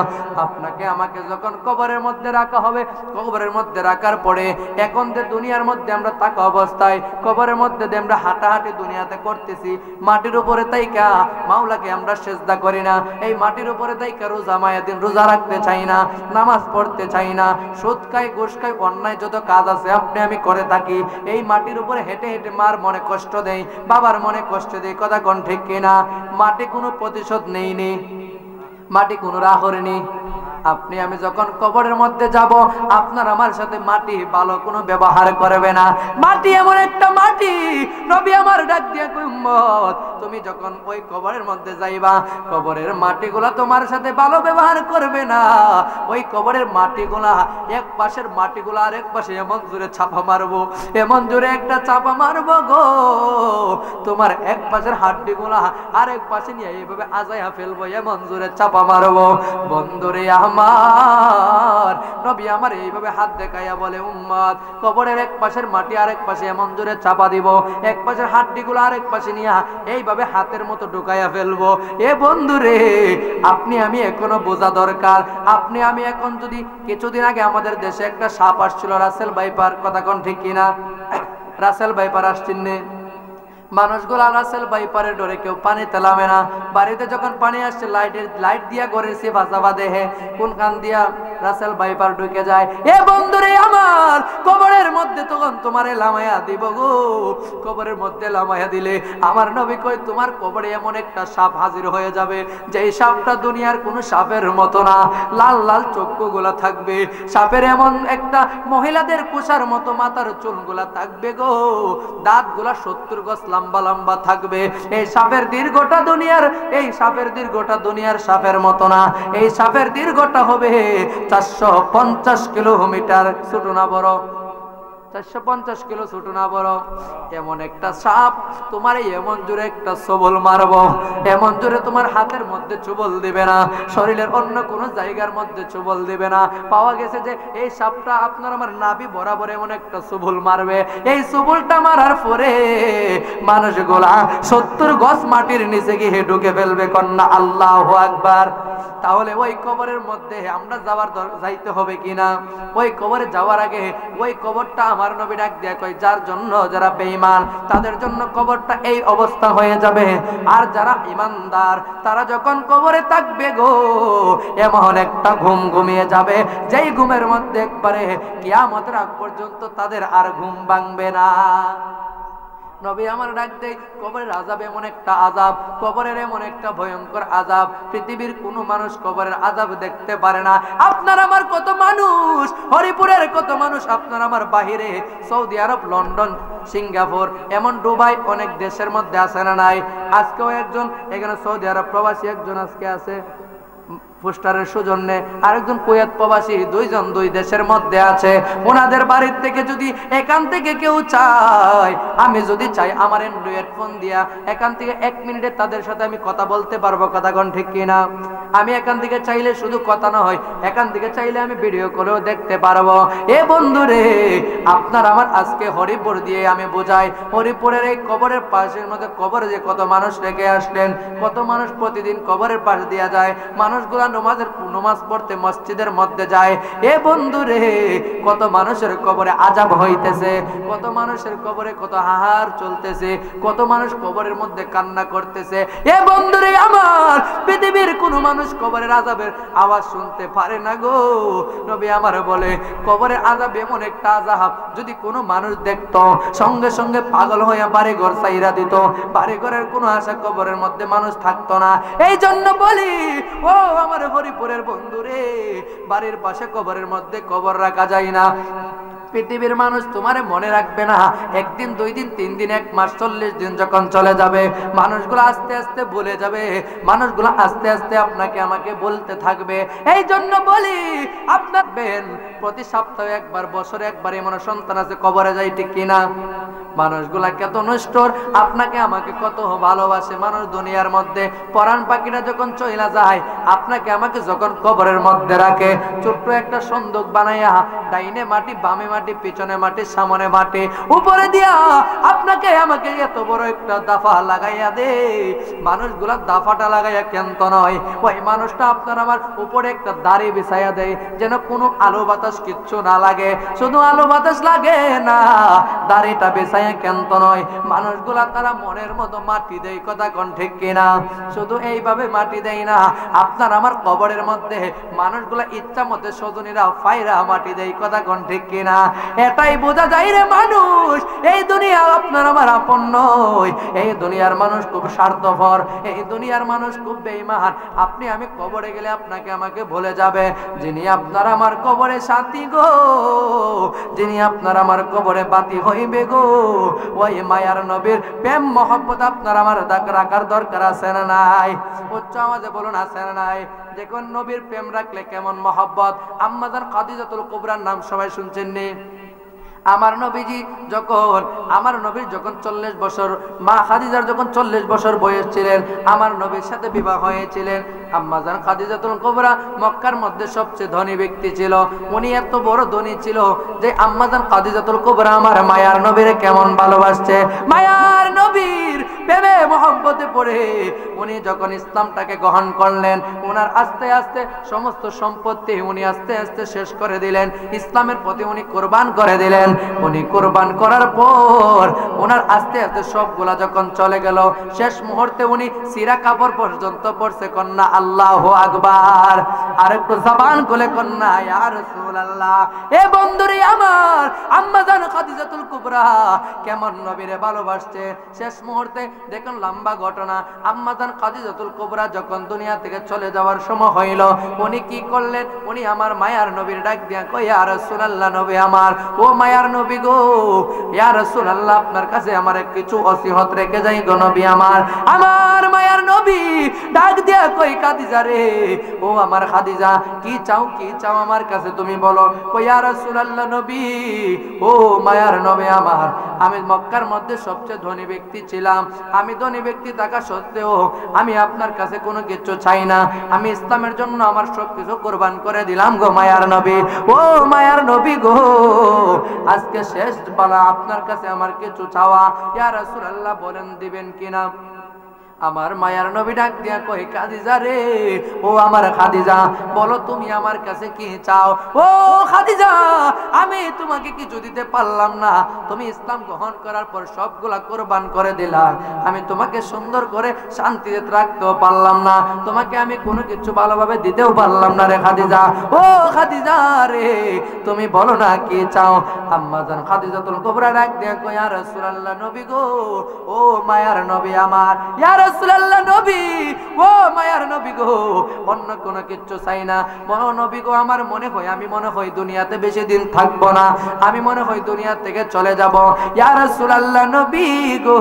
আপনাকে আমাকে যখন কবরের মধ্যে রাখা হবে, কবরের মধ্যে রাখার পরে এখন যে দুনিয়ার মধ্যে আমরা থাকা অবস্থায় কবরের মধ্যে আমরা হাঁটাহাঁটি দুনিয়াতে করতেছি, মাটির উপরে তাইকা মাওলাকে আমরা সেজদা করি না, এই মাটির উপরে তাইকা রোজা মায়াদিন রোজা রাখতে চাই না, নামাজ পড়তে চাই না, সুদ খাই ঘুষ খাই অন্যায় যত কাজ আছে আপনি আমি করে থাকি, এই মাটির উপরে হেঁটে হেঁটে মার মনে কষ্ট দেই, বাবার মনে কষ্ট দেই। কথা কোন ঠিক কিনা? মাটি কোনো প্রতিশোধ নেইনি, মাটি কোনো রাগ করেনি। আপনি আমি যখন কবরের মধ্যে যাব আপনার আমার সাথে মাটি ভালো কোনো ব্যবহার করবে না। মাটি এমন একটা মাটি, নবী আমার ডাক দিয়ে কই উম্মত তুমি যখন ওই কবরের মধ্যে যাইবা, কবরের মাটিগুলা তোমার সাথে ভালো ব্যবহার করবে না। ওই কবরের মাটিগুলা, এক পাশের মাটিগুলা আর এক পাশে এমন জোরে চাপা মারবো, এমন জোরে একটা চাপা মারবো গো, তোমার এক পাশের হাড্ডিগুলা আর এক পাশে নিয়ে এইভাবে আজাইয়া ফেলবো, এমন জোরে চাপা মারবো। বন্ধুরে আমার, নবী আমার এইভাবে হাত দেখাইয়া বলে উম্মত কবরের এক পাশের মাটি আর এক পাশে এমন জোরে চাপা দিব, এক পাশের হাড্ডিগুলো আর এক পাশে নিয়ে এইভাবে হাতের মতো ঢুকাইয়া ফেলবো। এ বন্ধুরে, আপনি আমি এখনো বোঝা দরকার। আপনি আমি এখন যদি, কিছুদিন আগে আমাদের দেশে একটা সাপ আসছিল, রাসেল ভাইপার, কথা কোন ঠিক কিনা? রাসেল ভাইপার আসছেন নে, মানুষগুলা রাসেল ভাইপারে ডরে কেউ পানিতে নামে না। বাড়িতে যখন পানি আসছে লাইট দিয়া ঘরের সে বাঁচাবা দেহে কোনখান দিয়া রাসেল ভাইপার ঢুকে যায়। এ বন্ধুরে আমার, কবরের মধ্যে তখন তোমারে লামাইয়া দিব গো, কবরের মধ্যে লামাইয়া দিলে আমার নবী কই তোমার কবরে এমন একটা সাপ হাজির হয়ে যাবে, যে সাপটা দুনিয়ার কোনো সাপের মতো না, লাল লাল চক্ষুগুলা থাকবে, সাপের এমন একটা মহিলাদের কুষার মতো মাথার চুলগুলা থাকবে গো, দাঁতগুলা 70 গজ লম্বা লম্বা থাকবে। এই সাপের দীর্ঘটা দুনিয়ার, এই সাপের দীর্ঘটা দুনিয়ার সাপের মতো না, এই সাপের দীর্ঘটা হবে 450 কিলোমিটার, ছোট না বড়? 450 কিলো, ছোট না বড়? এমন একটা সাপ তোমার এমন জোরে একটা সবল মারবো, এমন জোরে তোমার হাতের মধ্যে চুবল দিবে না, শরীরের অন্য কোনো জায়গার মধ্যে চুবল দিবে না। পাওয়া গেছে যে এই সাপটা আপনার আমার নাভি বরাবর এমন একটা চুবল মারবে, এই চুবলটা মারার পরে মানুষগুলা 70 গজ মাটির নিচে গিয়ে ঢুকে ফেলবে। কন্যা আল্লাহু আকবার। তাহলে ওই কবরের মধ্যে আমরা যাইতে হবে কিনা? ওই কবরে যাওয়ার আগে ওই কবরটা আমার নবী ডাক দিয়ে কই যার জন্য, যারা বেঈমান তাদের জন্য কবরটা এই অবস্থা হয়ে যাবে, আর যারা ঈমানদার তারা যখন কবরে থাকবে গো এমন একটা ঘুম ঘুমিয়ে যাবে, যেই ঘুমের মধ্যে একবারে কিয়ামতের আগ পর্যন্ত তাদের আর ঘুম ভাঙবে না। নবী আমার ডাক দেয়, কবরের আযাব এমন একটা আযাব, কবরের এমন একটা ভয়ঙ্কর আযাব, পৃথিবীর কোনো মানুষ কবরের আযাব দেখতে পারে না। আপনার আমার কত মানুষ, হরিপুরের কত মানুষ, আপনার আমার বাহিরে, সৌদি আরব, লন্ডন, সিঙ্গাপুর, এমন দুবাই, অনেক দেশের মধ্যে আছে না নাই? আজকেও একজন এখানে সৌদি আরব প্রবাসী একজন আজকে আছে পোস্টারের সৌজন্যে, আরেকজন কুয়েত প্রবাসী, দুইজন দুই দেশের মধ্যে আছে। ওনাদের বাড়ির থেকে যদি এখান থেকে কেউ চায়, আমি যদি চাই আমার অ্যান্ড্রয়েড ফোন দিয়া এখান থেকে 1 মিনিটে তাদের সাথে আমি কথা বলতে পারবো, কথা কোন ঠিক কিনা? আমি এখান থেকে চাইলে শুধু কথা না হয়, এখান থেকে চাইলে আমি ভিডিও করেও দেখতে পারবো। এ বন্ধুরে, আপনার আমার আজকে হরিপুর দিয়ে আমি বোঝাই, হরিপুরের এই কবরের পাশের মধ্যে কবরে যে কত মানুষ রেখে আসলেন, কত মানুষ প্রতিদিন কবরের পাশ দিয়ে যায়, মানুষগুলা নামাজ পড়তে মসজিদের মধ্যে যায়। এ বন্ধুরে, কত মানুষের কবরে আযাব হইতেছে, কত মানুষের কবরে কত হাহার চলতেছে, কত মানুষ কবরের মধ্যে কান্না করতেছে। এ বন্ধুরে আমার, পৃথিবীর কোন মানুষ কবরের আযাবের আওয়াজ শুনতে পারে না গো। নবী আমার বলে, কবরের আযাব এমন একটা আযাব, যদি কোনো মানুষ দেখতো সঙ্গে সঙ্গে পাগল হইয়া বাড়ি ঘর ছাইরা দিত, বাড়ি ঘরের কোনো আশা কবরের মধ্যে মানুষ থাকতো না। এই জন্য বলি, ও আমার হরিপুরের বন্ধুরে, বাড়ির পাশে কবরের মধ্যে কবর রাখা যায় না। পৃথিবীর মানুষ তোমারে মনে রাখবে না, 1 দিন 2 দিন 3 দিন 1 মাস 40 দিন যখন চলে যাবে, মানুষগুলো আস্তে আস্তে ভুলে যাবে, মানুষগুলো আস্তে আস্তে আপনাকে আমাকে বলতে থাকবে। এই জন্য বলি, আপনার বেন প্রতি সপ্তাহে একবার, বছরে একবার এমন সন্তান আছে কবরে যায়, ঠিক কিনা? মানুষগুলা কত নষ্টর, আপনাকে আমাকে কত ভালোবাসে মানুষ দুনিয়ার মধ্যে। পরাণ পাখিরা যখন চইলা যায়, আপনাকে আমাকে যখন কবরের মধ্যে রাখে, ছোট্ট একটা সন্দুক বানাইয়া, ডাইনে মাটি, বামে মাটি, পিছনে মাটি, সামনে মাটি, উপরে দিয়া আপনাকে আমাকে এত বড় একটা দাফা লাগাইয়া দে। মানুষগুলা দাফাটা লাগাইয়া কেন্ত নয়, ওই মানুষটা আপনার আমার উপরে একটা দাড়ি বিছাইয়া দেয়, যেন কোনো আলো বাতাস কিচ্ছু না লাগে। শুধু আলো বাতাস লাগে না, দাড়িটা বিছাইয়া কেন্ত নয়। মানুষগুলা তারা মনের মতো মাটি দেয়, কথা কোন ঠিক কিনা? শুধু এইভাবে মাটি দেয় না, আপনার আমার কবরের মধ্যে মানুষগুলা ইচ্ছা মতে সজনীরা ফাইরা মাটি দেয়, কথা কোন ঠিক কিনা? এটাই বোঝা যায় রে মানুষ, এই দুনিয়া আপনার আমার আপন নয়। এই দুনিয়ার মানুষ খুব স্বার্থপর, এই দুনিয়ার মানুষ খুব বেঈমান। আপনি আমি কবরে গেলে আপনাকে আমাকে ভুলে যাবে। যিনি আপনার আমার কবরে সাথী গো, যিনি আপনার আমার কবরে বাতি হইবে গো, ওই মায়ার নবীর প্রেম মহব্বত আপনার আমার রাখার দরকার আছে না নাই? উচ্চ আওয়াজে বলুন, আছে না নাই? দেখুন নবীর প্রেম রাখলে কেমন মহব্বত। আম্মা জান খাদিজাতুল কুবরার নাম সবাই শুনছেন নি? আমার নবীজি যখন, আমার নবীর যখন 40 বছর, মা খাদিজার যখন 40 বছর বয়স ছিলেন, আমার নবীর সাথে বিবাহ হয়েছিলেন। আম্মা জান খাদিজাতুল কুবরা মক্কার মধ্যে সবচেয়ে ধনী ব্যক্তি ছিল। উনি এত বড় ধনী ছিল যে আম্মা জান খাদিজাতুল কুবরা আমার মায়ার নবীরে কেমন ভালোবাসছে। মায়ার নবীর প্রেমে মহব্বতে পড়ে উনি যখন ইসলামটাকে গ্রহণ করলেন, ওনার আস্তে আস্তে সমস্ত সম্পত্তি উনি আস্তে আস্তে শেষ করে দিলেন, ইসলামের প্রতি উনি কোরবান করে দিলেন। উনি কোরবান করার পর ওনার আস্তে আস্তে সবগুলা যখন চলে গেল, শেষ মুহূর্তে উনি সিরা কাপড় পর্যন্ত পড়ছে, কন্যা আল্লাহু আকবার। আর একটু জবান খুলে কন্যা ইয়া রাসূলুল্লাহ। এ বন্ধুরে আমার, আম্মা জান খাদিজাতুল কুবরা কেমন নবীরে ভালোবাসছে। শেষ মুহূর্তে দেখুন লম্বা ঘটনা, আম্মা জান খাদিজাতুল কুবরা যখন দুনিয়া থেকে চলে যাওয়ার সময় হইল, উনি কি করলেন? উনি আমার মায়ার নবীর ডাক দিয়া কই, ইয়া রাসূলুল্লাহ, নবী আমার, ও মায়ার নবী গো, ইয়া রাসূলুল্লাহ, আপনার কাছে আমার কিছু ওসিয়ত রেখে যাই গো নবী আমার। আমার মায়ার নবী ডাক দিয়া কই, খাদিজা রে, ও আমার খাদিজা, কি চাও, কি চাও আমার কাছে তুমি বলো। কই, ইয়া রাসূলুল্লাহ, নবী, ও মায়ার নবী আমার, আমি মক্কার মধ্যে সবচেয়ে ধনী ব্যক্তি ছিলাম, আমি ধনী ব্যক্তি থাকা সত্ত্বেও আমি আপনার কাছে কোনো কিছু চাই না, আমি ইসলামের জন্য আমার সবকিছু কোরবান করে দিলাম গো মায়ার নবী। ও মায়ার নবী গো, আজকে শেষ বেলা আপনার কাছে আমার কিছু চাওয়া, ইয়া রাসূলুল্লাহ বলেন দিবেন কিনা? আমার মায়ার নবী ডাক দিয়া কই খাদিজা রে, ও আমার খাদিজা বলো তুমি আমার কাছে কি চাও? ও খাদিজা আমি তোমাকে কিছু দিতে পারলাম না, তুমি ইসলাম গ্রহণ করার পর সবগুলা কোরবান করে দিলা, আমি তোমাকে সুন্দর করে শান্তিতে রাখতেও পারলাম না, তোমাকে আমি কোনো কিছু ভালোভাবে দিতেও পারলাম না রে খাদিজা। ও খাদিজা রে তুমি বলো না কি চাও? আম্মা জান খাদিজাতুল কুবরা ডাক দিয়া কই ইয়া রাসূলুল্লাহ নবী গো, ও মায়ার নবী আমার, ইয়া রাসূলুল্লাহ নবী, ও মায়ার নবী গো, অন্য কোনো কিছু চাই না। মনো নবী গো আমার আমি মনে হয় দুনিয়াতে বেশি দিন থাকবো না, আমি মনে হয় দুনিয়া থেকে চলে যাব। ইয়া রাসূলুল্লাহ নবী গো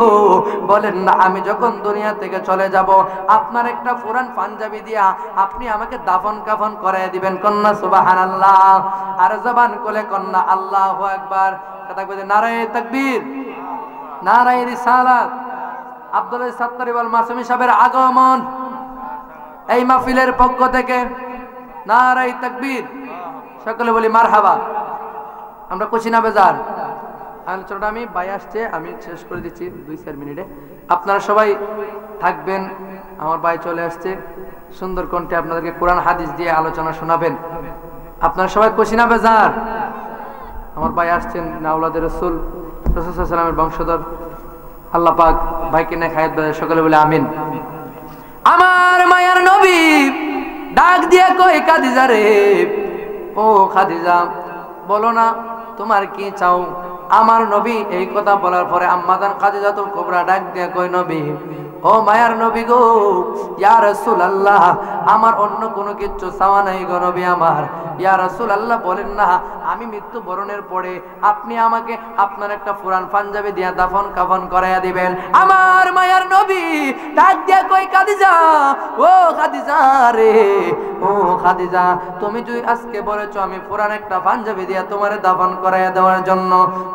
বলেন না, আমি যখন দুনিয়া থেকে চলে যাব আপনার একটা পুরান পাঞ্জাবি দিয়া আপনি আমাকে দাফন কাফন করায় দিবেন। কন্যা সুবহানাল্লাহ, আর জবান কোলে কন্যা আল্লাহু আকবার। কথা কইতে নারায়ে তাকবীর, নারায়ে রিসালাত। আব্দুল সাত্তার ওয়াল মাসুমি সাহেবের আগমন এই মাহফিলের পক্ষ থেকে নারায়ে তাকবীর, সকলে বলি মারহাবা। আমরা কুশিনা বাজার আলোচনাটা আমি ভাই আসছে, আমি শেষ করে দিচ্ছি 2-4 মিনিটে। আপনারা সবাই থাকবেন, আমার ভাই চলে আসছে, সুন্দর কণ্ঠে আপনাদেরকে কোরআন হাদিস দিয়ে আলোচনা শোনাবেন। আপনারা সবাই কুশিনা বাজার, আমার ভাই আসছেন নাওলাদের রাসূল রাসূল সাল্লাল্লাহু আলাইহি ওয়াসাল্লামের বংশধর, আল্লাহ পাক ভাইকে না খায়াত দেয়, সকলে বলে আমিন। আমার মায়ার নবী ডাক দিয়ে কই খাদিজা রে, ও খাদিজা বলো না তোমার কি চাও? আমার নবী এই কথা বলার পরে আম্মা জান খাদিজাতুল কুবরা ডাক দিয়ে কই নবী, ও মায়ার নবী গো, ইয়া রাসূলুল্লাহ আমার অন্য কোনো কিছু চাওয়া নাই গো নবী আমার। ইয়া রাসূলুল্লাহ বলেন না, আমি মৃত্যুবরণের পরে আপনি আমাকে আপনার একটা পুরান পাঞ্জাবি দিয়া দাফন কাফন করাইয়া দিবেন। আমার মায়ার নবী ডাক দিয়া কই খাদিজা, ও খাদিজা রে, ও খাদিজা তুমি যদি আজকে বলেছো আমি পুরান একটা পাঞ্জাবি দিয়া তোমারে দাফন করাইয়া দেওয়ার জন্য,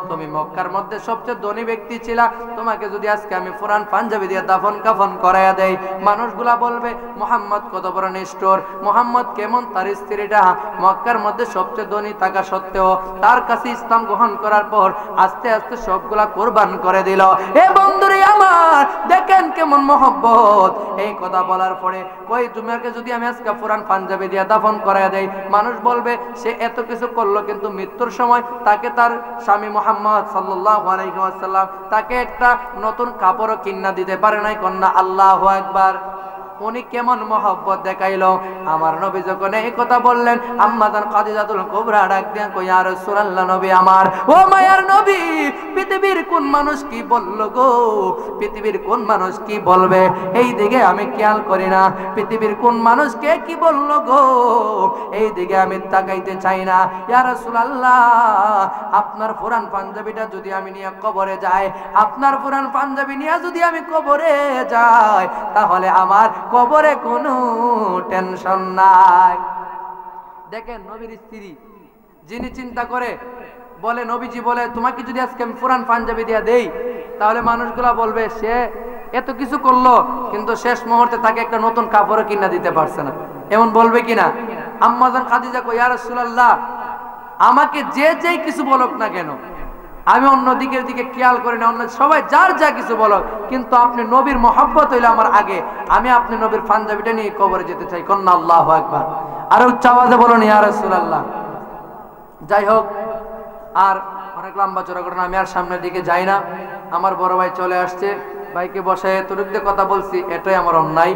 তুমি মক্কার মধ্যে সবচেয়ে ধনী ব্যক্তি ছিলা, তোমাকে যদি আজকে আমি পুরান পাঞ্জাবি দিয়া দাফন কাফন করাইয়া দেই, মানুষগুলা বলবে মুহাম্মদ কত বড় নিষ্ঠুর, মুহাম্মদ কেমন তার স্ত্রীটা মক্কার মধ্যে সবচেয়ে ধনী থাকা সত্ত্বেও তার কাছে ইসলাম গ্রহণ করার পর আস্তে আস্তে সবগুলা কোরবান করে দিল। এ বন্ধুরে আমার দেখেন কেমন মহব্বত। এই কথা বলার পরে কই তোমাকে যদি আমি আজকে পুরান পাঞ্জাবি দিয়া দাফন করাইয়া দেই, মানুষ বলবে সে এত কিছু করলো কিন্তু মৃত্যুর সময় তাকে তার স্বামী মুহাম্মদ সাল্লাল্লাহু আলাইহি ওয়াসাল্লাম তাকে একটা নতুন কাপড়ও কিনা দিতে পারে নাই। কন্যা আল্লাহু আকবার। উনি কেমন মহব্বত দেখাইলো। আমার নবী যখন এই কথা বললেন, আম্মা জান খাদিজাতুল কুবরা ডাক দিয়া কই ইয়া রাসূলুল্লাহ নবী আমার, ও মায়ার নবী পৃথিবীর কোন মানুষ কি বলল গো, পৃথিবীর কোন মানুষ কি বলবে এই দিকে আমি খেয়াল করি না, পৃথিবীর কোন মানুষ কে কি বলল গো এই দিকে আমি তাকাইতে চাই না। ইয়া রাসূলুল্লাহ আপনার পুরান পাঞ্জাবিটা যদি আমি নিয়ে কবরে যাই, আপনার পুরান পাঞ্জাবি নিয়ে যদি আমি কবরে যাই, তাহলে আমার কবরে কোনো টেনশন নাই। দেখেন নবীর স্ত্রী যিনি চিন্তা করে বলে, নবীজি বলে তোমাকে যদি আজকে আমি পুরান পাঞ্জাবি দিয়া দেই, তাহলে মানুষগুলা বলবে সে এত কিছু করলো কিন্তু শেষ মুহূর্তে তাকে একটা নতুন কাপড় কিনা দিতে পারছে না, এমন বলবে কিনা? আম্মা জান খাদিজা কই ইয়া রাসূলুল্লাহ আমাকে যে যেই কিছু বলুক না কেন, আমি অন্য দিকের দিকে খেয়াল করি না, অন্য সবাই যার যা কিছু বলো, কিন্তু আপনি নবীর মহব্বত হইলে আমার আগে, আমি আপনি নবীর পাঞ্জাবিটা নিয়ে কবরে যেতে চাই। কন্যা আল্লাহু আকবার। আর উচ্চ আওয়াজে বলুন ইয়া রাসূলুল্লাহ। যাই হোক, আর অনেক লম্বা চড়া ঘটনা, আমি আর সামনের দিকে যাই না। আমার বড় ভাই চলে আসছে, ভাইকে বসে তুরুক দিয়ে কথা বলছি, এটাই আমার অন্যায়।